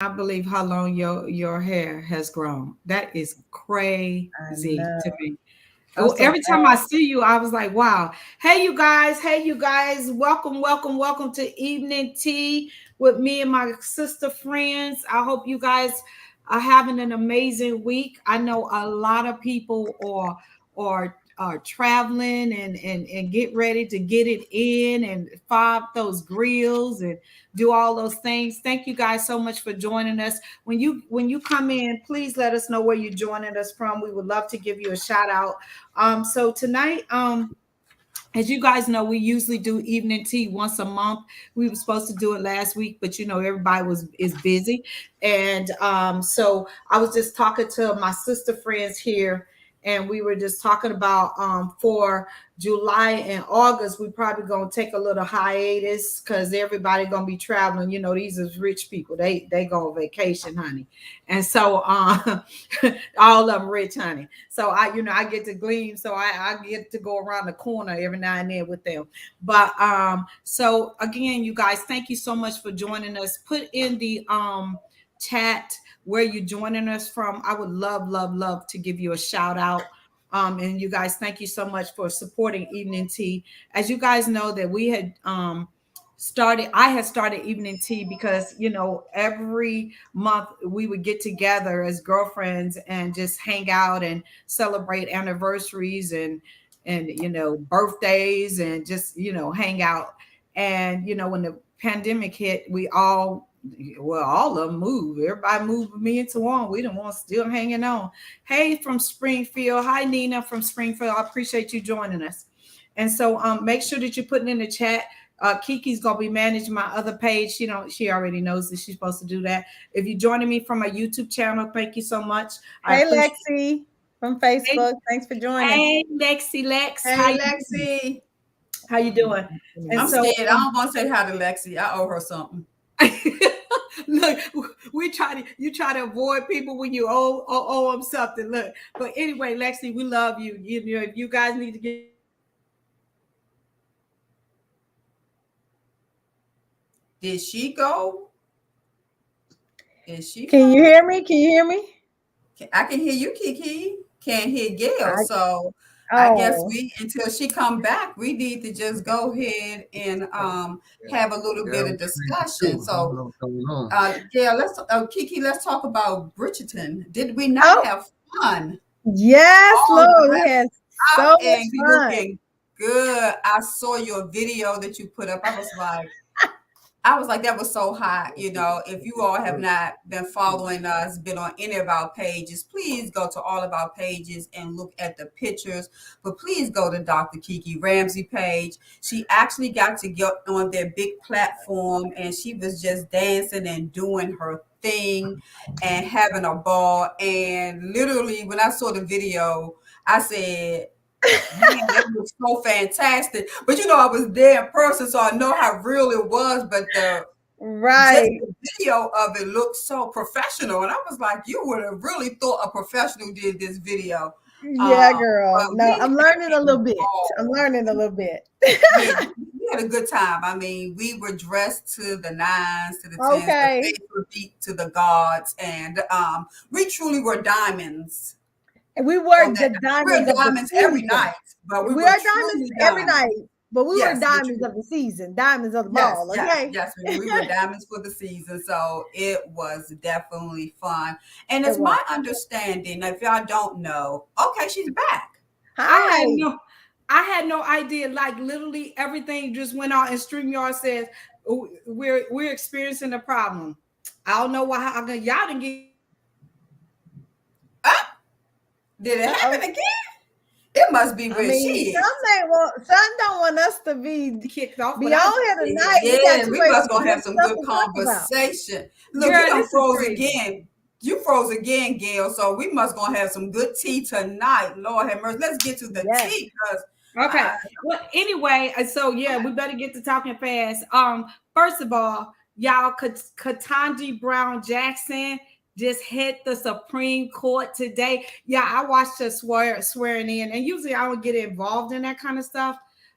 I believe how long your hair has grown. That is I crazy know. to me. I'm Oh, so every time I happy. see you, I was like, wow. Hey, you guys. Hey, you guys. Welcome, welcome, welcome to Evening Tea with me and my sister friends. I hope you guys are having an amazing week. I know a lot of people are traveling and get ready to get it in and fire up those grills and do all those things. Thank you guys so much for joining us. When you come in, please let us know where you're joining us from. We would love to give you a shout out. So tonight, as you guys know, we usually do evening tea once a month. We were supposed to do it last week, but everybody is busy, and so I was just talking to my sister friends here, and we were just talking about for July and August, we probably gonna take a little hiatus because everybody gonna be traveling. These is rich people. They go on vacation, honey, and so all of them rich, honey. So I get to glean. So I get to go around the corner every now and then with them. But so again, you guys, thank you so much for joining us. Put in the chat where you're joining us from. I would love, love, love to give you a shout out. And you guys, thank you so much for supporting Evening Tea. As you guys know, that we had I had started Evening Tea because every month we would get together as girlfriends and just hang out and celebrate anniversaries and birthdays and just hang out. And when the pandemic hit, all of them moved. Everybody moved with me and Tawan. We didn't want still hanging on. Hey, from Springfield. Hi, Nina from Springfield. I appreciate you joining us. And so make sure that you're putting in the chat. Kiki's gonna be managing my other page. She already knows that she's supposed to do that. If you're joining me from my YouTube channel, thank you so much. I Hey, appreciate. Lexi from Hey, Facebook. Thanks for joining. hey, Lexi Lex, Hey, Lexi. how you doing? And I'm so scared. I don't want to say hi to Lexi. I owe her something. look, you try to avoid people when you owe them something. Look, but anyway, Lexi, we love you. If you guys need to get Did she go? Is she Can you gone? hear me? Can you hear me? I can hear you, Kiki. Can't hear Gail. I, So I guess oh, we until she come back, we need to just go ahead and have a little Yeah, bit I'm of trying discussion. too. I don't So know what's going on. Gail, let's Kiki, let's talk about Bridgerton. Did we not oh, have fun? yes, All Lord. We dressed had up so much and you fun. looking good. I saw your video that you put up. I was like, that was so hot. If you all have not been following us, been on any of our pages, please go to all of our pages and look at the pictures. But please go to Dr. Kiki Ramsey page. She actually got to get on their big platform and she was just dancing and doing her thing and having a ball. And literally, when I saw the video, I said, man, that was so fantastic. But I was there in person, so I know how real it was. But just Right. the video of it looked so professional. And I was like, you would have really thought a professional did this video. Yeah, girl. But No, we I'm learning had a a little bit. I'm ball. learning a little bit. Yeah, we had a good time. I mean, we were dressed to the nines, to the tens, the Okay. face were beat to the gods, and we truly were diamonds And we on were that the night. We're diamonds of the diamonds every season. night, but we We were are diamonds truly every night, diamonds. but we were Yes, but diamonds of the season, diamonds of the yes, ball. yes, Okay. yes. We were diamonds for the season, so it was definitely fun. And It it's was. my understanding, if y'all don't know, okay, she's back. I Hi. had no I had no idea. Like literally everything just went out and StreamYard says, "Oh, we're experiencing a problem." I don't know why y'all didn't get Ah, did it happen Uh-oh. again? It must be I where mean, she is. some don't want us to be kicked off, but be I on here tonight. We got Yeah, too we much must gonna good have some stuff good to talk about. conversation. Look, you girl, done this is froze crazy. again. You froze again, Gail. So we must gonna have some good tea tonight. Lord have mercy. Let's get to the Yes. tea because Okay. I Well, anyway, so yeah, we better get to talking fast. First of all, y'all, Katanji Brown Jackson just hit the Supreme Court today. Yeah, I watched her swearing in, and usually I would get involved in that kind of stuff,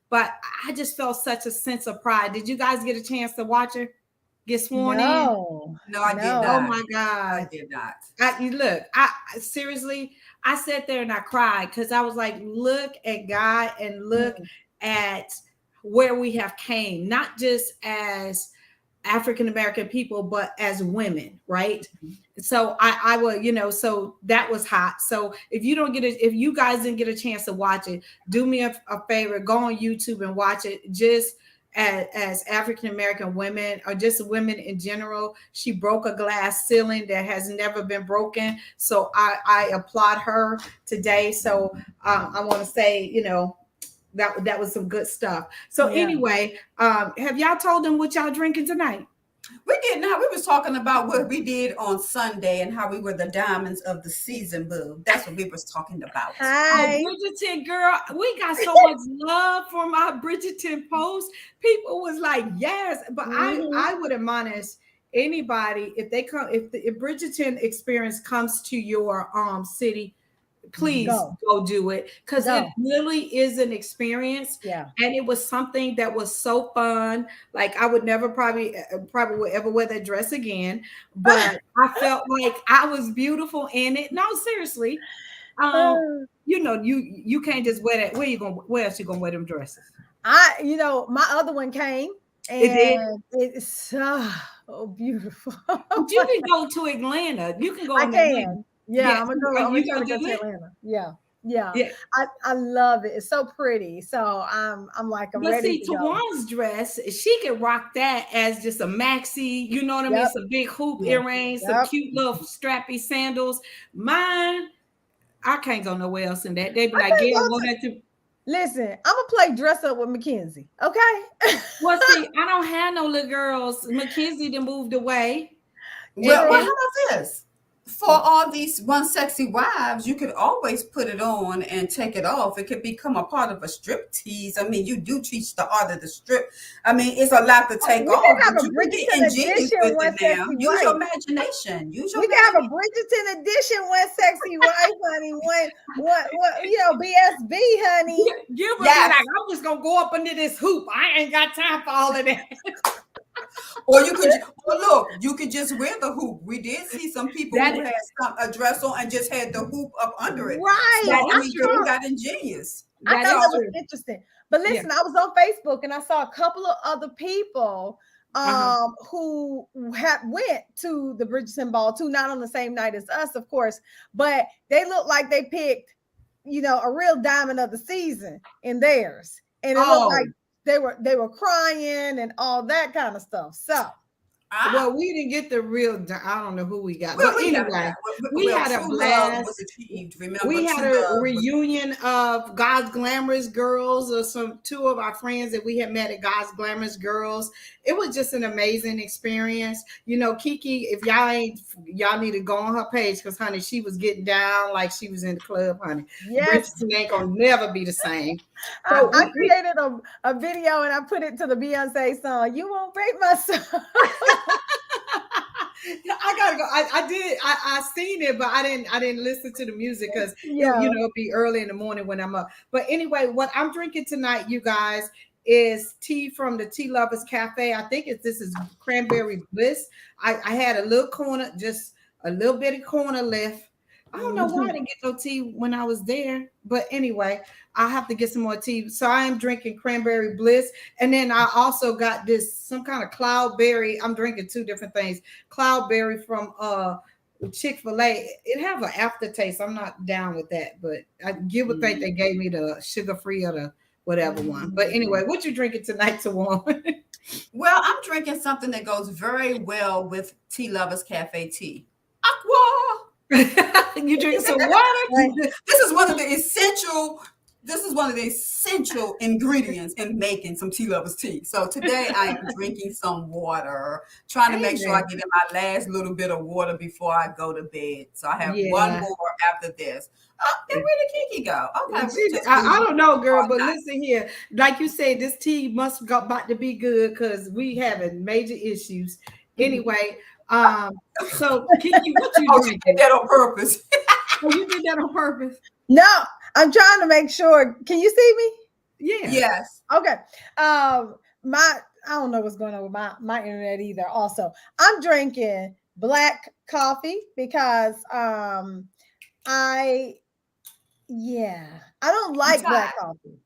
but I just felt such a sense of pride. Did you guys get a chance to watch her? get sworn in? No, No, I did Oh no. not. my I God. did not. You look, seriously, I sat there and I cried because I was like, look at God and look Mm, at where we have came, not just as African American people, but as women, right? So I will, so that was hot. So if you don't get it, if you guys didn't get a chance to watch it, do me a favor, go on YouTube and watch it. Just as African American women or just women in general, she broke a glass ceiling that has never been broken. So I applaud her today. So I want to say, that was some good stuff. So yeah. anyway, have y'all told them what y'all drinking tonight? We did not. We was talking about what we did on Sunday and how we were the diamonds of the season, boo. That's what we was talking about. Oh, Hi. Bridgerton girl, we got so much love from our Bridgerton post. People was like, yes, but Mhm. I would admonish anybody if they come if Bridgerton experience comes to your city, please Go, go do it because it go. really is an experience, Yeah. and it was something that was so fun. Like I would never probably would ever wear that dress again, but I felt like I was beautiful in it. No, seriously. um you can't just wear that. Where else you gonna wear them dresses? My other one came It did. and it's so beautiful. But you can go to Atlanta. You can go I in Atlanta. can. Yeah, Yes. I'm Are gonna you try to gonna go do to it? Atlanta. Yeah. Yeah. Yeah. I love it. It's so pretty. So I'm like, I'm But ready see, to go. Tawan's dress, she could rock that as just a maxi, you know what I mean? Yep. Some big hoop Yeah. earrings, some Yep. cute little strappy sandals. Mine, I can't go nowhere else in that. They be I like, can't Gail, go go to that to. listen, I'm gonna play dress up with Mackenzie. Okay. Well, see, I don't have no little girls. Mackenzie done moved away. And, Well, True. how about this? For all these one sexy wives, you could always put it on and take it off. It could become a part of a strip tease. I mean, you do teach the art of the strip. I mean, it's a lot to take We can off, have but a you can get Bridgerton ingenious edition, with one it now. sexy Use your wife. imagination. Use your We can have a imagination. Bridgerton edition, one sexy wife, honey. BSB, honey. Gilbert be like, Yes. I'm just gonna go up under this hoop. I ain't got time for all of that. Or you could, or look, you could just wear the hoop. We did see some people That who had a dress on and just had the hoop up under it. So Right. that I is mean, people true. got ingenious. I That thought is that was So true. interesting. But Yeah. listen, I was on Facebook and I saw a couple of other people Uh-huh. who went to the Bridgerton ball too, not on the same night as us, of course, but they looked like they picked, a real diamond of the season in theirs. And it looked like Oh, they were crying and all that kind of stuff. So well, we didn't get the real. I don't know who we got, well, but we got it. anyway, we Well, had a true love blast. was achieved. Remember, We had true a love was. reunion of God's Glamorous Girls, or two of our friends that we had met at God's Glamorous Girls. It was just an amazing experience. Kiki, if y'all need to go on her page because, honey, she was getting down like she was in the club, honey. yes, Bridgerton ain't gonna never be the same. I created a video and I put it to the Beyonce song. You won't break my soul. I gotta go. I did. I seen it, but I didn't listen to the music because Yeah. it'd be early in the morning when I'm up. But anyway, what I'm drinking tonight, you guys, is tea from the Tea Lovers Cafe. I think this is cranberry bliss. I had a little corner, just a little bit of corner left. I don't know why I didn't get no tea when I was there, but anyway, I have to get some more tea. So I am drinking cranberry bliss, and then I also got some kind of cloudberry. I'm drinking two different things. Cloudberry from Chick-fil-A. It have an aftertaste. I'm not down with that, but I would think they gave me the sugar-free or the whatever one. But anyway, what you drinking tonight, Tawan? Well, I'm drinking something that goes very well with Tea Lovers Cafe tea. Aqua. You drinking some water? This is one of the essential. This is one of the essential ingredients in making some Tea Lovers tea. So today I am drinking some water, trying to make sure I get in my last little bit of water before I go to bed. So I have one more after this. And where did Kiki go? Okay, I don't know, girl, but listen here. Like you said, this tea must go about to be good because we having major issues. Anyway, so Kiki, what you drinking? You did that on purpose. Oh, you did that on purpose? No, I'm trying to make sure. Can you see me? Yeah. Yes. Okay. My I don't know what's going on with my internet either. Also, I'm drinking black coffee because I yeah, I don't You like black tired? coffee.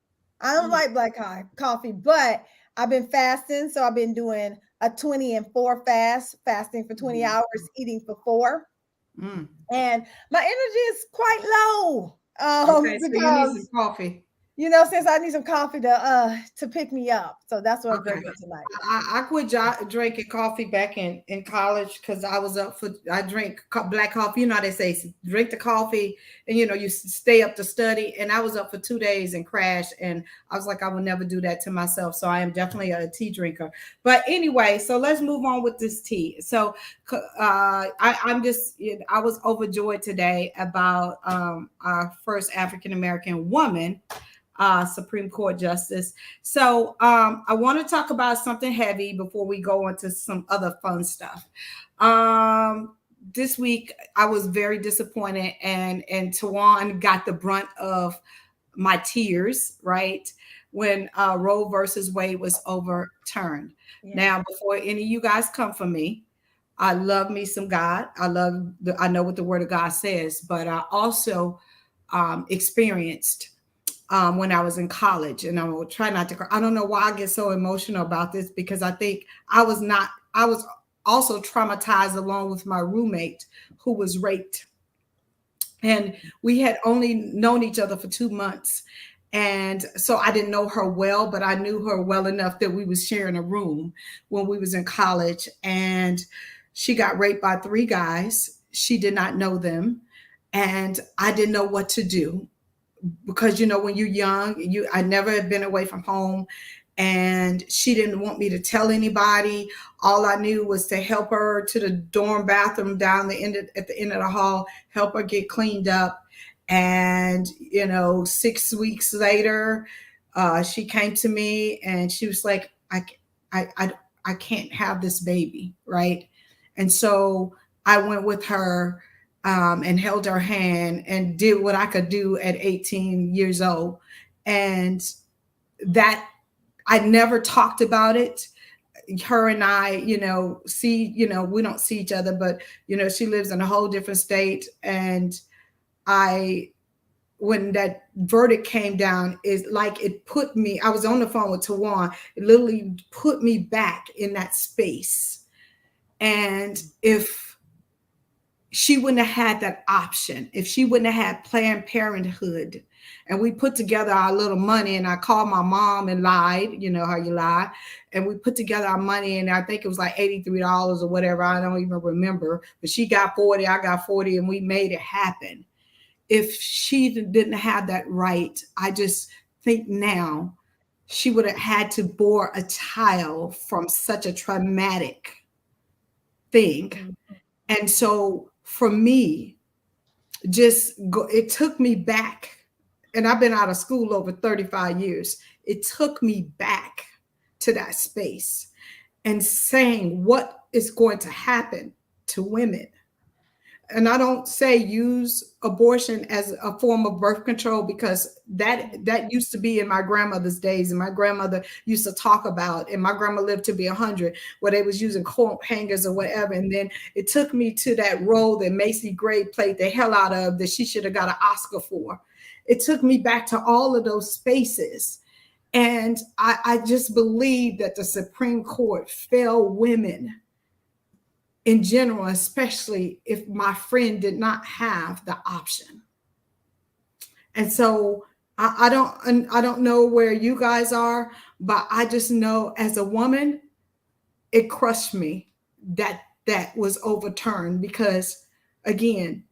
I don't like coffee, but I've been fasting, so I've been doing a 20 and 4 fast, fasting for 20 Mhm. hours, eating for 4, Mm. and my energy is quite low Okay, so you need some because coffee. since I need some coffee to pick me up. So that's what I'm Okay. drinking tonight. I quit drinking coffee back in college because I was up for, I drink black coffee. You know how they say, drink the coffee and, you stay up to study. And I was up for 2 days and crashed. And I was like, I will never do that to myself. So I am definitely a tea drinker. But anyway, so let's move on with this tea. So I was overjoyed today about our first African American woman Supreme Court justice. So I want to talk about something heavy before we go into some other fun stuff. Um, this week I was very disappointed, and Tawan got the brunt of my tears, right? When Roe versus Wade was overturned. Yeah. Now, before any of you guys come for me, I love me some God. I know what the Word of God says, but I also experienced when I was in college, and I will try not to cry. I don't know why I get so emotional about this because I think I was also traumatized along with my roommate who was raped. And we had only known each other for 2 months. And so I didn't know her well, but I knew her well enough that we was sharing a room when we was in college. And she got raped by 3 guys. She did not know them. And I didn't know what to do because when you're young, I never had been away from home, and she didn't want me to tell anybody. All I knew was to help her to the dorm bathroom down at the end of the hall, help her get cleaned up. And 6 weeks later, she came to me and she was like, I, I, I can't have this baby, right? And so I went with her and held her hand and did what I could do at 18 years old. And that I never talked about it. Her and I, we don't see each other, but, she lives in a whole different state. And I, when that verdict came down, is like it put me, I was on the phone with Tawan, it literally put me back in that space. And if she wouldn't have had that option, if she wouldn't have had Planned Parenthood, and we put together our little money, and I called my mom and lied, you know how you lie, and we put together our money, and I think it was like $83 or whatever, I don't even remember, but she got 40, I got 40, and we made it happen. If she didn't have that right, I just think now she would have had to bore a child from such a traumatic thing. Mhm. And so for me, it took me back, and I've been out of school over 35 years. It took me back to that space and saying what is going to happen to women. And I don't say use abortion as a form of birth control, because that used to be in my grandmother's days, and my grandmother used to talk about, and my grandma lived to be 100, where they was using coat hangers or whatever. And then it took me to that role that Macy Gray played the hell out of, that she should have got an Oscar for. It took me back to all of those spaces. And I just believe that the Supreme Court failed women in general, especially if my friend did not have the option. And so I don't know where you guys are, but I just know as a woman, it crushed me that that was overturned, because again,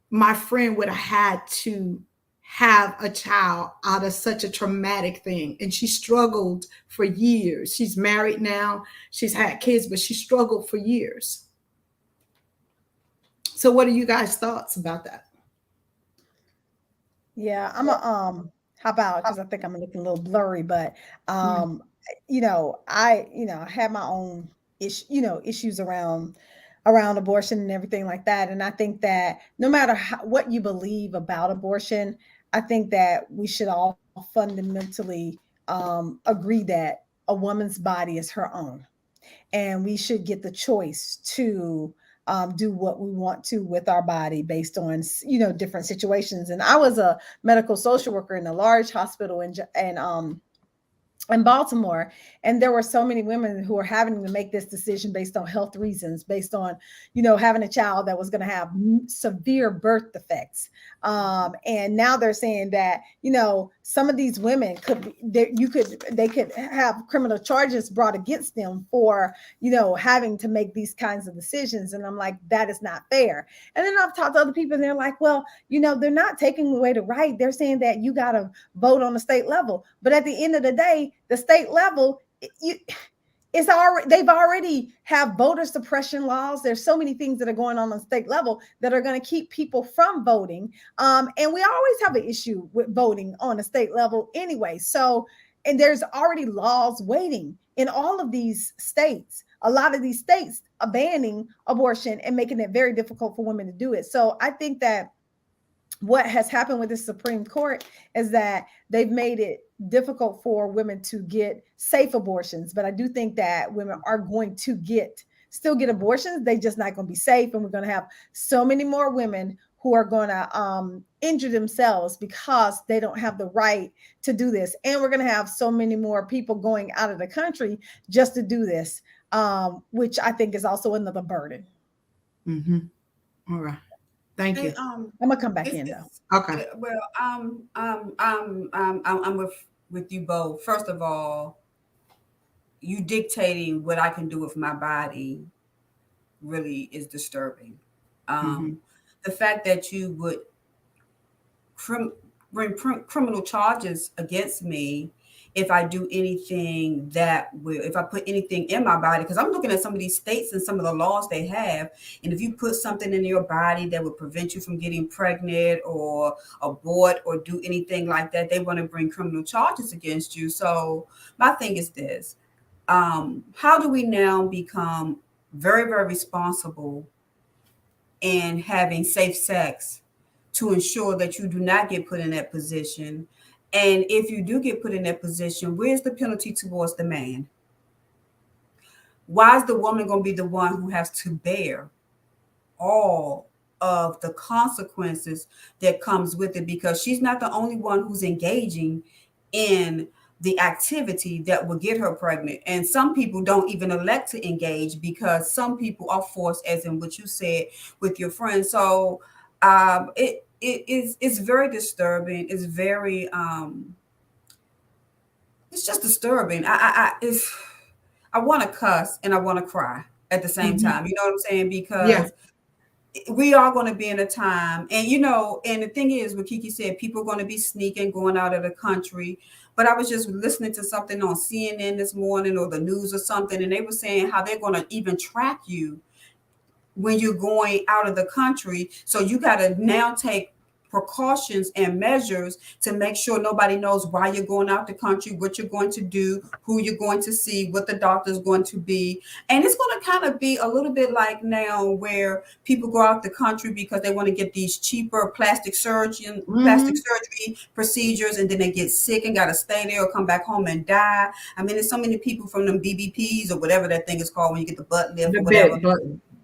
my friend would have had to have a child out of such a traumatic thing, and she struggled for years. She's married now, she's had kids, but she struggled for years. So what are you guys' thoughts about that? Yeah, I'm a how about, because I think I'm looking a little blurry, but Mm. um I have my own issues around abortion and everything like that. And I think that no matter what you believe about abortion, I think that we should all fundamentally agree that a woman's body is her own, and we should get the choice to do what we want to with our body based on different situations. And I was a medical social worker in a large hospital in Baltimore. And there were so many women who were having to make this decision based on health reasons, based on, having a child that was going to have severe birth defects. And now they're saying that, some of these women they could have criminal charges brought against them for, having to make these kinds of decisions. And I'm like, that is not fair. And then I've talked to other people and they're like, well, they're not taking away the right. They're saying that you got to vote on the state level. But at the end of the day, the state level, they've already have voter suppression laws. There's so many things that are going on the state level that are going to keep people from voting. And we always have an issue with voting on a state level anyway. So, and there's already laws waiting in all of these states. A lot of these states are banning abortion and making it very difficult for women to do it. So I think that what has happened with the Supreme Court is that they've made it difficult for women to get safe abortions. But I do think that women are going to still get abortions. They're just not going to be safe. And we're going to have so many more women who are going to injure themselves because they don't have the right to do this. And we're going to have so many more people going out of the country just to do this, which I think is also another burden. Mm-hmm. All right. Thank you. I'm gonna come back in though. Okay. Well, I'm with you both. First of all, you dictating what I can do with my body really is disturbing. The fact that you would bring criminal charges against me if I do anything if I put anything in my body, because I'm looking at some of these states and some of the laws they have. And if you put something in your body that would prevent you from getting pregnant or abort or do anything like that, they want to bring criminal charges against you. So my thing is this, how do we now become very, very responsible in having safe sex to ensure that you do not get put in that position? And if you do get put in that position, where's the penalty towards the man? Why is the woman going to be the one who has to bear all of the consequences that comes with it? Because she's not the only one who's engaging in the activity that will get her pregnant. And some people don't even elect to engage because some people are forced, as in what you said with your friends. So it's very disturbing. It's very it's just disturbing. I want to cuss and I want to cry at the same time. You know what I'm saying? Because we are going to be in a time, and and the thing is, what Kiki said, people are going to be sneaking, going out of the country. But I was just listening to something on CNN this morning or the news or something, and they were saying how they're going to even track you when you're going out of the country. So you got to now take precautions and measures to make sure nobody knows why you're going out the country, what you're going to do, who you're going to see, what the doctor's going to be. And it's going to kind of be a little bit like now where people go out the country because they want to get these cheaper plastic surgery procedures, and then they get sick and got to stay there or come back home and die. I mean, there's so many people from them BBPs or whatever that thing is called when you get the butt lift or whatever.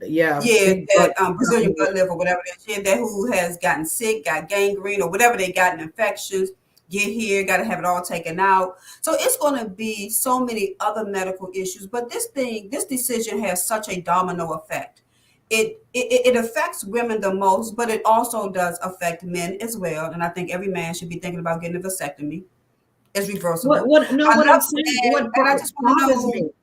Brazilian butt lift or whatever that who has gotten sick, got gangrene or whatever they got in infections, get here, got to have it all taken out. So it's going to be so many other medical issues. But this decision has such a domino effect. It affects women the most, but it also does affect men as well. And I think every man should be thinking about getting a vasectomy. It's reversible. What I'm saying, what I just want to know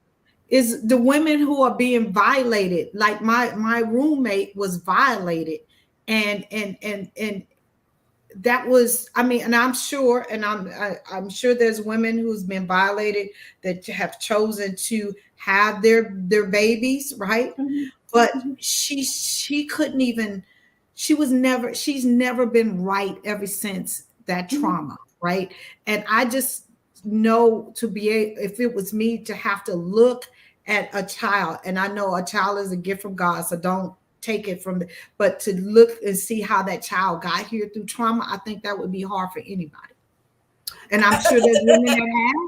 is the women who are being violated. Like my roommate was violated, and that was, I mean, and I'm sure there's women who's been violated that have chosen to have their babies, right? But she couldn't even, she's never been right ever since that trauma, right? And I just know if it was me, to have to look at a child, and I know a child is a gift from God, so don't take it from but to look and see how that child got here through trauma, I think that would be hard for anybody. And I'm sure there's women that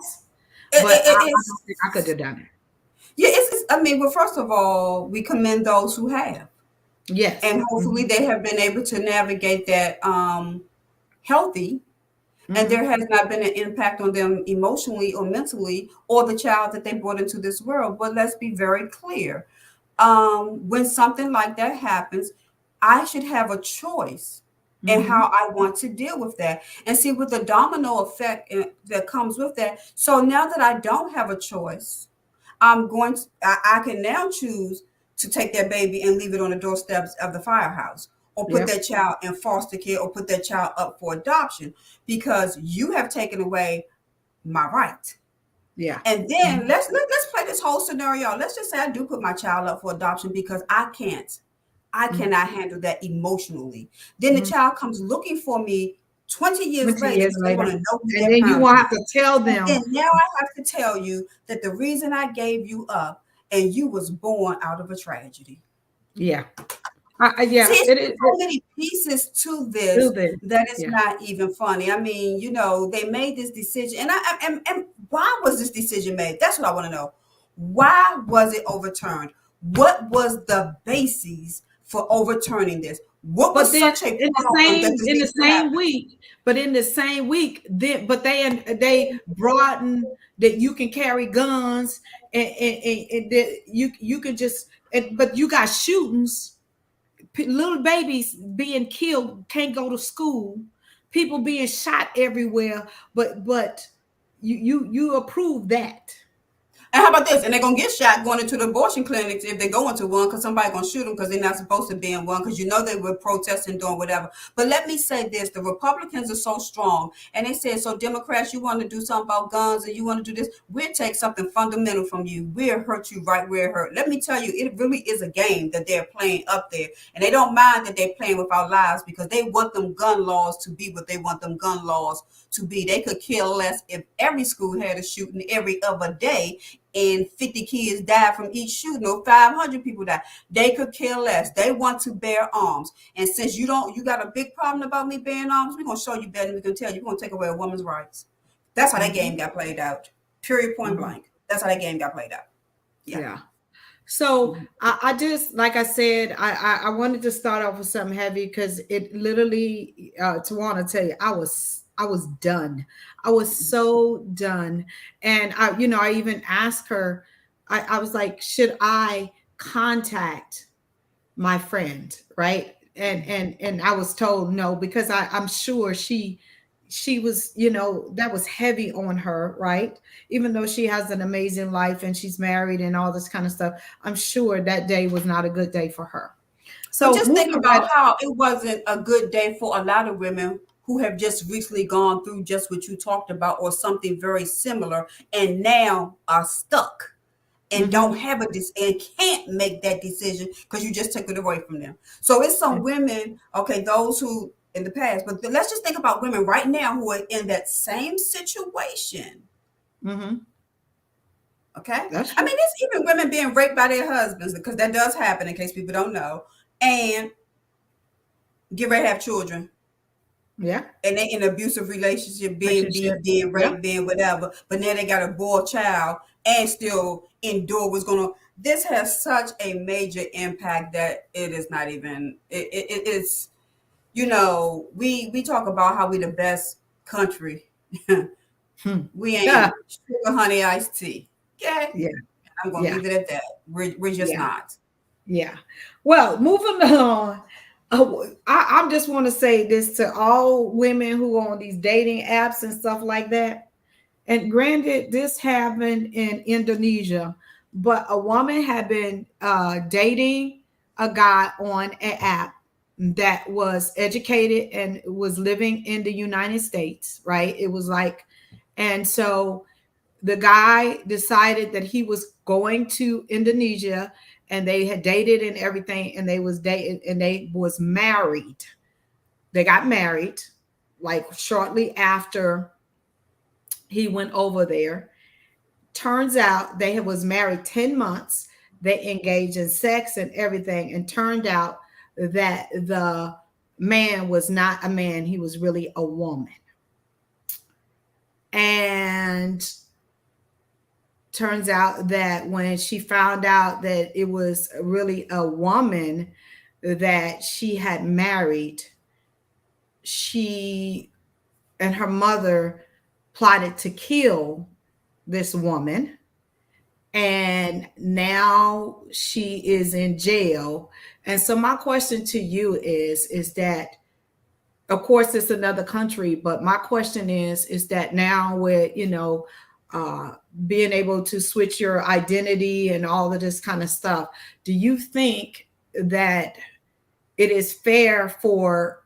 has, but I don't think I could It's have done it. yeah, I mean, well, first of all, we commend those who have, Yes. and hopefully Hmm. they have been able to navigate that healthy, and there Hmm. has not been an impact on them emotionally or mentally or the child that they brought into this world. But let's be very clear. When something like that happens, I should have a choice in how Hmm. I want to deal with that. And see, with the domino effect that comes with that. So now that I don't have a choice, I can now choose to take that baby and leave it on the doorsteps of the firehouse, or put Yeah. that child in foster care, or put that child up for adoption, because you have taken away my right. Yeah. And then Hmm. let's play this whole scenario. Let's just say I do put my child up for adoption because I Hmm. cannot handle that emotionally. Then the Hmm. child comes looking for me 20 years 20 later years because they want later. to know who And their then you parent won't have is. to tell And them. then now I have to tell you that the reason I gave you up, and you was born out of a tragedy. Yeah. See, Yeah, it's it is. so many pieces to Do this this. that it's Yeah. not even funny. I mean, they made this decision, and and why was this decision made? That's what I want to know. Why was it overturned? What was the basis for overturning this? What But was then such a in the problem that same this in the needs to same happen? week, then but they broaden that you can carry guns, and that you can just, but you got shootings, little babies being killed, can't go to school, people being shot everywhere, but you approve that. And how about this? And they're gonna get shot going into the abortion clinics if they go into one, because somebody's gonna shoot them because they're not supposed to be in one, because they were protesting, doing whatever. But let me say this: the Republicans are so strong, and they said, "So Democrats, you want to do something about guns, and you want to do this? We'll take something fundamental from you. We'll hurt you right where it hurt." Let me tell you, it really is a game that they're playing up there, and they don't mind that they're playing with our lives, because they want them gun laws to be what they want them gun laws to be. They could kill less if every school had a shooting every other day and 50 kids died from each shooting, or 500 people died. They could care less. They want to bear arms. And since you got a big problem about me bearing arms, we're going to show you better than we can tell you. We're going to take away a woman's rights. That's how that game Hmm. got played out. Period, point Hmm. blank. That's how that game got played out. Yeah. Yeah. So I just, like I said, I wanted to start off with something heavy because it literally, to want to tell you, I was done. I was so done, and I even asked her. I was like, should I contact my friend, right? And I was told no, because I'm sure she was, that was heavy on her, right? Even though she has an amazing life and she's married and all this kind of stuff, I'm sure that day was not a good day for her. But So just think moving right. about how it wasn't a good day for a lot of women who have just recently gone through just what you talked about, or something very similar, and now are stuck and don't Mhm. have and can't make that decision because you just took it away from them. So it's some women, okay, those who in the past, but let's just think about women right now who are in that same situation. Mhm. Okay, That's I mean, true. there's even women being raped by their husbands, because that does happen, in case people don't know, and get ready to have children, Yeah. and they in an abusive relationship, being Relationship. beat, being Yeah. raped, being whatever. But now they got a boy child and still endure what's going on. This has such a major impact that it is not even. It's we talk about how we the best country. Hmm. We Yeah. ain't sugar honey iced tea. Okay, Yeah. I'm gonna Yeah. leave it at that. We're just Yeah. not. Yeah. Well, moving along, I just want to say this to all women who are on these dating apps and stuff like that. And granted, this happened in Indonesia, but a woman had been dating a guy on an app that was educated and was living in the United States, right? It was like, and so the guy decided that he was going to Indonesia, and they had dated and everything, and they was dated and they was married. They got married like shortly after he went over there. Turns out they was married 10 months. They engaged in sex and everything, and turned out that the man was not a man, he was really a woman. And turns out that when she found out that it was really a woman that she had married, she and her mother plotted to kill this woman, and now she is in jail. And so my question to you is that, of course it's another country, but my question is that now with, uh being able to switch your identity and all of this kind of stuff, do you think that it is fair for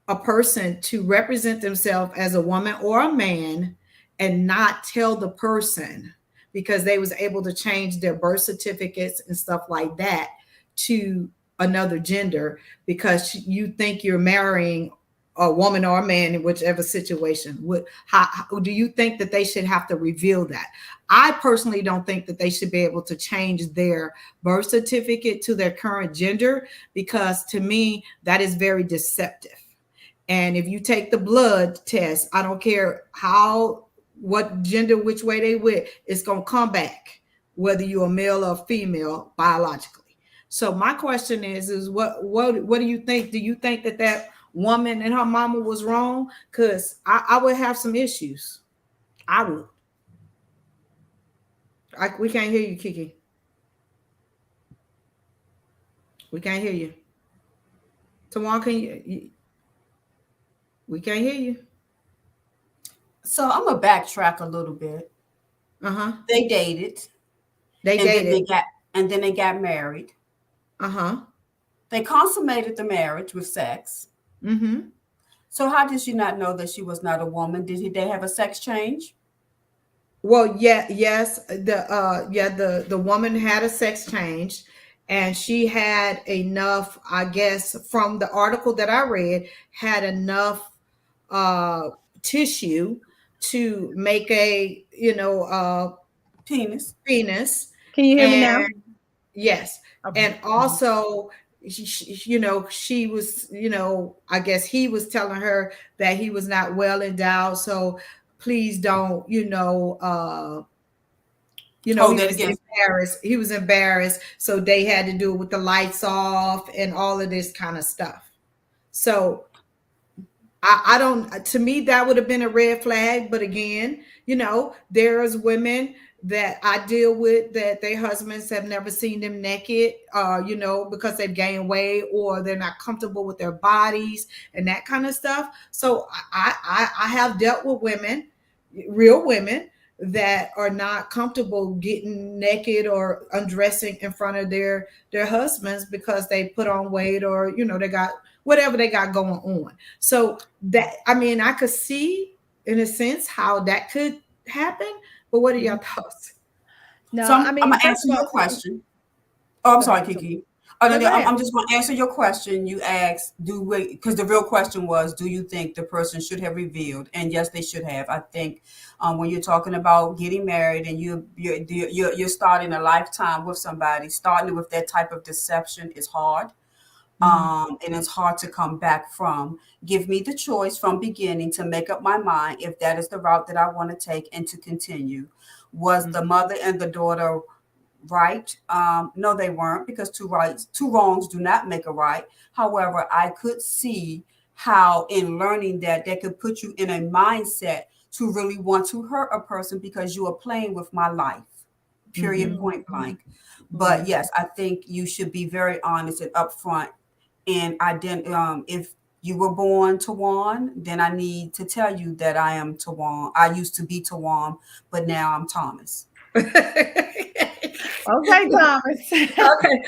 a person to represent themselves as a woman or a man and not tell the person because they was able to change their birth certificates and stuff like that to another gender because you think you're marrying a woman or a man in whichever situation? How do you think that they should have to reveal that? I personally don't think that they should be able to change their birth certificate to their current gender, because to me that is very deceptive. And if you take the blood test, I don't care how, what gender, which way they went, it's gonna come back, whether you're a male or female biologically. So my question is what do you think? Do you think that that woman and her mama was wrong? Because I would have some issues. I would. We can't hear you, Kiki. We can't hear you. Tawan, can we can't hear you. So I'm gonna backtrack a little bit. Uh-huh. They dated, They and then dated. they got married. Uh-huh. They consummated the marriage with sex. Mm-hmm. So how did she not know that she was not a woman? They have a sex change? Well, yeah, yes, the woman had a sex change, and she had enough, I guess, from the article that I read, had enough uh tissue to make a, Penis. penis. Can you hear me now? And yes, Okay. and also she was, I guess he was telling her that he was not well endowed, so please don't, Hold he that was against. embarrassed. He was embarrassed, so they had to do it with the lights off and all of this kind of stuff. So I don't, to me that would have been a red flag. But again, there's women that I deal with that their husbands have never seen them naked, because they've gained weight or they're not comfortable with their bodies and that kind of stuff. So I have dealt with women, real women, that are not comfortable getting naked or undressing in front of their husbands because they put on weight, or they got whatever they got going on. So that, I mean, I could see in a sense how that could happen. But what are your thoughts? No, So I I'm mean, gonna first answer of your all, question. Oh, I'm go sorry, ahead. Kiki. Oh, no, No, no, go ahead. I'm just gonna answer your question. You asked, because the real question was, do you think the person should have revealed? And yes, they should have. I think when you're talking about getting married and you're starting a lifetime with somebody, starting with that type of deception is hard. Mm-hmm. And it's hard to come back from. Give me the choice from beginning to make up my mind if that is the route that I want to take and to continue. Was the mother and the daughter right? No, they weren't, because two wrongs do not make a right. However, I could see how in learning that could put you in a mindset to really want to hurt a person because you are playing with my life. Period, Mm-hmm. point blank. Mm-hmm. But yes, I think you should be very honest and upfront. And if you were born Tawan, then I need to tell you that I am Tawan. I used to be Tawan, but now I'm Thomas. Okay, Thomas. Okay,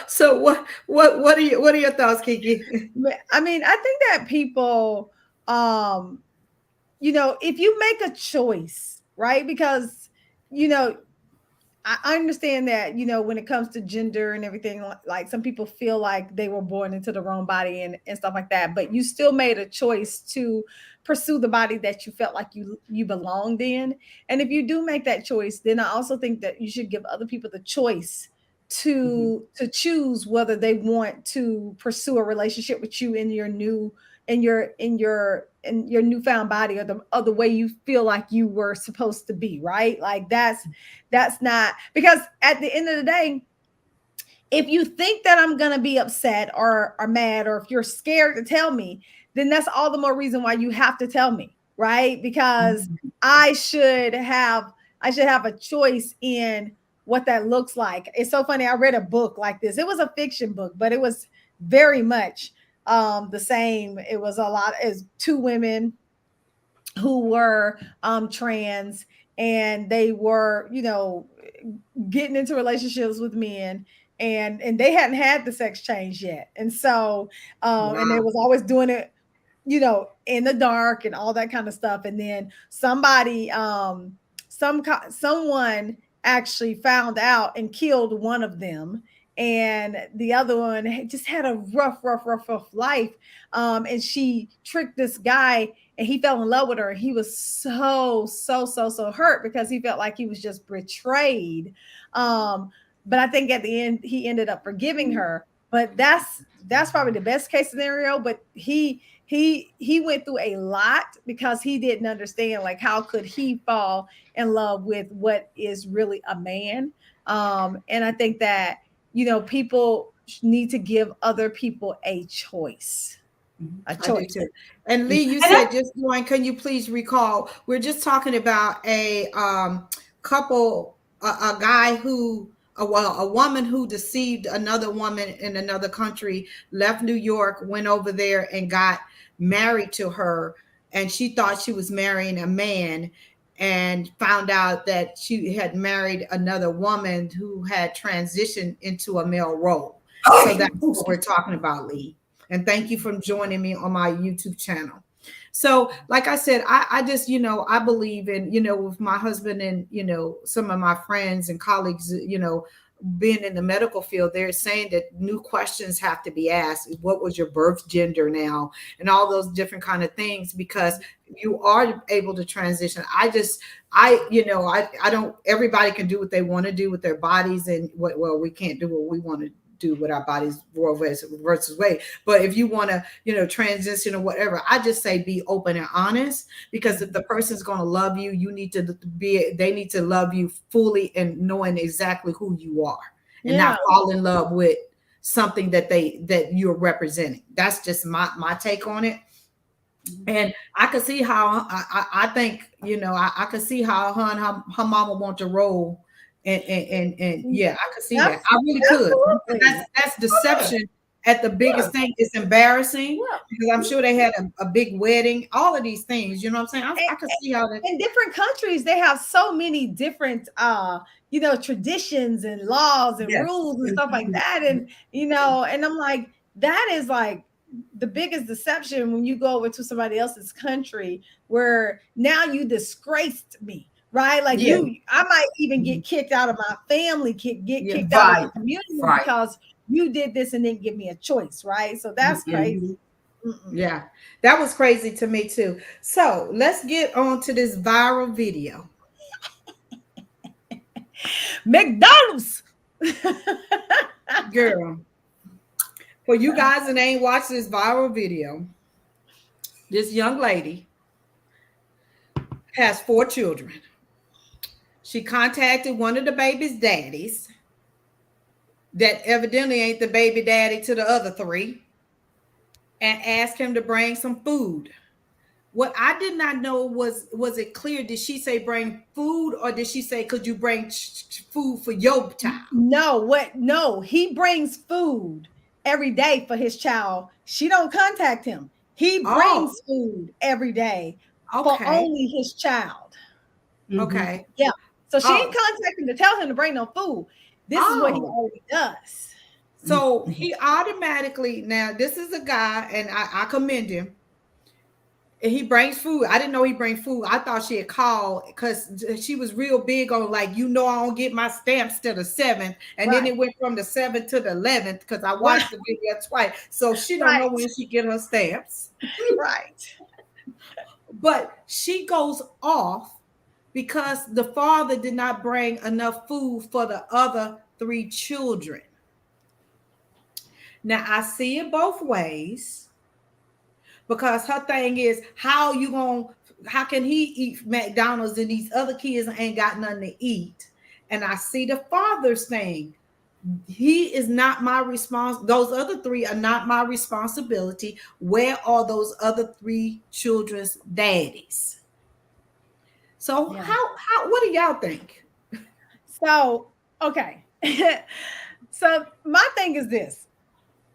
so what are your thoughts, Kiki? I mean, I think that people, um, if you make a choice, right? Because, you know, I understand that, when it comes to gender and everything, like some people feel like they were born into the wrong body and stuff like that, but you still made a choice to pursue the body that you felt like you belonged in. And if you do make that choice, then I also think that you should give other people the choice to choose whether they want to pursue a relationship with you in your new in your newfound body, or the way you feel like you were supposed to be, right? Like that's not, because at the end of the day, if you think that I'm going to be upset or mad, or if you're scared to tell me, then that's all the more reason why you have to tell me, right? Because Mhm. I should have I should have a choice in what that looks like. It's so funny. I read a book like this. It was a fiction book, but it was very much the same. It was a lot as two women who were trans, and they were, getting into relationships with men, and they hadn't had the sex change yet, and so and they Wow. was always doing it, in the dark and all that kind of stuff. And then someone actually found out and killed one of them, and the other one just had a rough life. And she tricked this guy, and he fell in love with her. He was so hurt because he felt like he was just betrayed. um but I think at the end he ended up forgiving her. But that's probably the best case scenario. But he went through a lot because he didn't understand, like, how could he fall in love with what is really a man. And I think that, people need to give other people a choice. Mhm. A I do choice. too. And Lee, you And said, just join. Can you please recall? We're just talking about a couple, a guy who, well, a woman who deceived another woman in another country, left New York, went over there and got married to her, and she thought she was marrying a man, and found out that she had married another woman who had transitioned into a male role. So that's what we're talking about, Lee. And thank you for joining me on my YouTube channel. So, like I said, I just, I believe in, with my husband and, some of my friends and colleagues, being in the medical field, they're saying that new questions have to be asked. What was your birth gender now? And all those different kind of things, because you are able to transition. I don't, everybody can do what they want to do with their bodies, and well, we can't do what we want to do with our bodies versus way. But if you want to, transition or whatever, I just say be open and honest, because if the person's going to love you, they need to love you fully and knowing exactly who you are, and yeah, not fall in love with something that you're representing. That's just my take on it. And I could see how I think, I could see how her and her mama want to roll. And yeah, I could see that. I really could. absolutely. That's deception at the Yeah. biggest thing. It's embarrassing, Yeah. because I'm sure they had a big wedding, all of these things. You know what I'm saying? I could see how that. In different countries, they have so many different traditions and laws and Yes. rules and stuff like Mhm. that. And and I'm like, that is like the biggest deception when you go over to somebody else's country, where now you disgraced me, right? Like, Yeah. I might even Mhm. get kicked out of my family, get Yeah. kicked out of the Right. community, Right. because you did this and didn't give me a choice, right? So that's Mhm. crazy. Mm-mm. Yeah. That was crazy to me too. So let's get on to this viral video. McDonald's. Girl, for you guys that ain't watched this viral video, this young lady has 4 children. She contacted one of the baby's daddies that evidently ain't the baby daddy to the other 3, and asked him to bring some food. What I did not know was it clear? Did she say bring food, or did she say could you bring food for your child? No, what? No, he brings food every day for his child. She don't contact him. He Oh, brings food every day for okay, only his child. Mhm. okay. Yeah. So she ain't Oh, contacting to tell him to bring no food. This is what he oh. already does. So Mhm. he automatically, now this is a guy, and I commend him. And he brings food. I didn't know he brings food. I thought she had called because she was real big on, like, I don't get my stamps till the 7th, and then Right. it went from the 7th to the 11th because I Right. watched the video twice. So she don't know Right. when she get her stamps, Right. but she goes off because the father did not bring enough food for the other three children. Now I see it both ways because her thing is how can he eat McDonald's and these other kids ain't got nothing to eat? And I see the father's thing. He is not my response. Those other three are not my responsibility. Where are those other three children's daddies? So Yeah. how what do y'all think? So, okay. So my thing is this.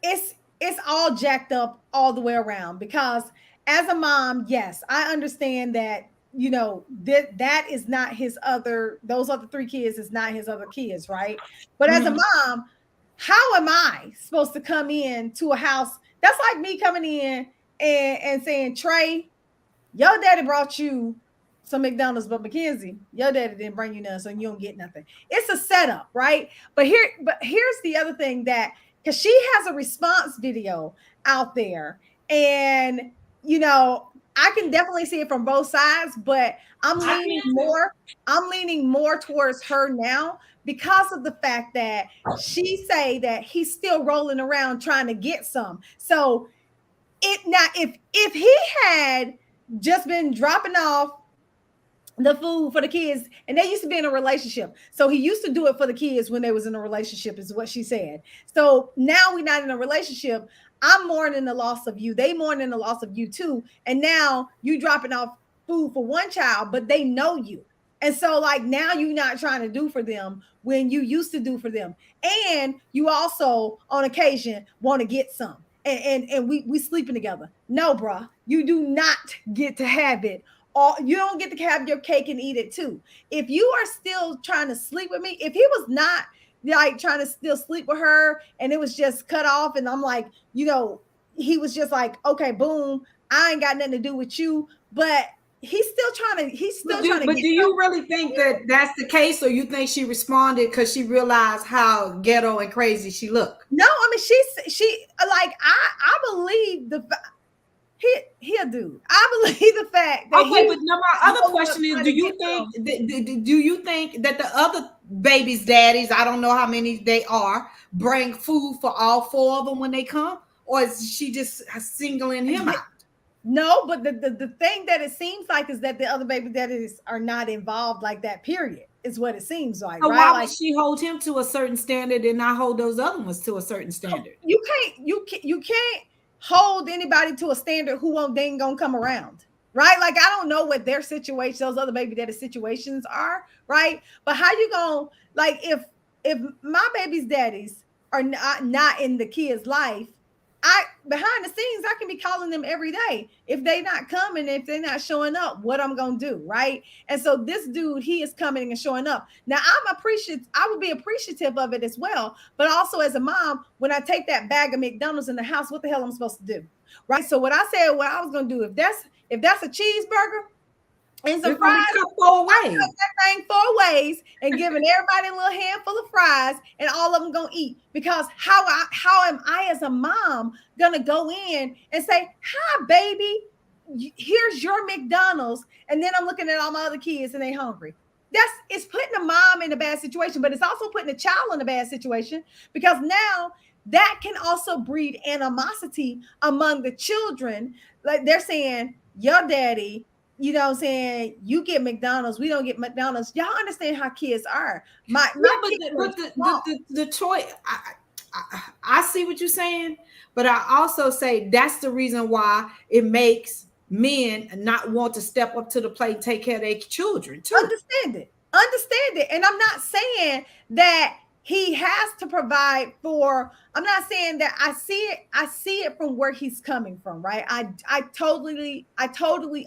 It's all jacked up all the way around because as a mom, yes, I understand that that is not his other those other three kids is not his other kids, right? But as a Mhm. mom, how am I supposed to come in to a house? That's like me coming in and saying, Trey, your daddy brought you some McDonald's, but Mackenzie, your daddy didn't bring you none, so you don't get nothing. It's a setup, right? But here's the other thing that because she has a response video out there, and you know, I can definitely see it from both sides, but I can too. I'm leaning more towards her now because of the fact that she say that he's still rolling around trying to get some. So it now if he had just been dropping off the food for the kids and they used to be in a relationship, so he used to do it for the kids when they was in a relationship is what she said. So now we're not in a relationship. I'm mourning the loss of you, they mourning the loss of you too, and now you dropping off food for one child but they know you, and so like now you're not trying to do for them when you used to do for them, and you also on occasion want to get some, and we sleeping together. No, bruh, you do not get to have it all. You don't get to have your cake and eat it too. If you are still trying to sleep with me, if he was not like trying to still sleep with her and it was just cut off, and I'm like, he was just like, okay, boom, I ain't got nothing to do with you, but he's But still trying to but get do you something. really think that that's the case, or you think she responded because she realized how ghetto and crazy she looked? No, I mean she like I believe he a dude. I believe the fact that Okay, he but now my other rolling up question is: trying Do to you get think some. do you think that the other babies' daddies, I don't know how many they are, bring food for all four of them when they come, or is she just singling him out? No, but the thing that it seems like is that the other baby daddies are not involved like that, period, is what it seems like, So right? why would Like she hold him to a certain standard and not hold those other ones to a certain standard? you can't hold anybody to a standard who won't then gonna come around, right? Like I don't know what their situation, those other baby daddy situations are, right? But how you gonna like if my baby's daddies are not in the kid's life, I behind the scenes I can be calling them every day. If they not coming, if they're not showing up, what I'm gonna do, right? And so this dude, he is coming and showing up. Now I'm appreciative, I would be appreciative of it as well. But also as a mom, when I take that bag of McDonald's in the house, what the hell I'm supposed to do? Right. So what I said, what I was gonna do, if that's a cheeseburger and some It's gonna be fries, cut four I'm ways. cutting that thing 4 ways and giving everybody a little handful of fries, and all of them gonna eat. Because how am I as a mom gonna go in and say, "Hi, baby, here's your McDonald's," and then I'm looking at all my other kids and they hungry. It's putting a mom in a bad situation, but it's also putting a child in a bad situation because now that can also breed animosity among the children. Like they're saying, your daddy, what I'm saying, you get McDonald's, we don't get McDonald's. Y'all understand how kids are. My Yeah, but kids are the small. the choice. I see what you're saying, but I also say that's the reason why it makes men not want to step up to the plate and take care of their children too. Understand it, and I'm not saying that he has to provide for. I'm not saying that. I see it from where he's coming from, right? I totally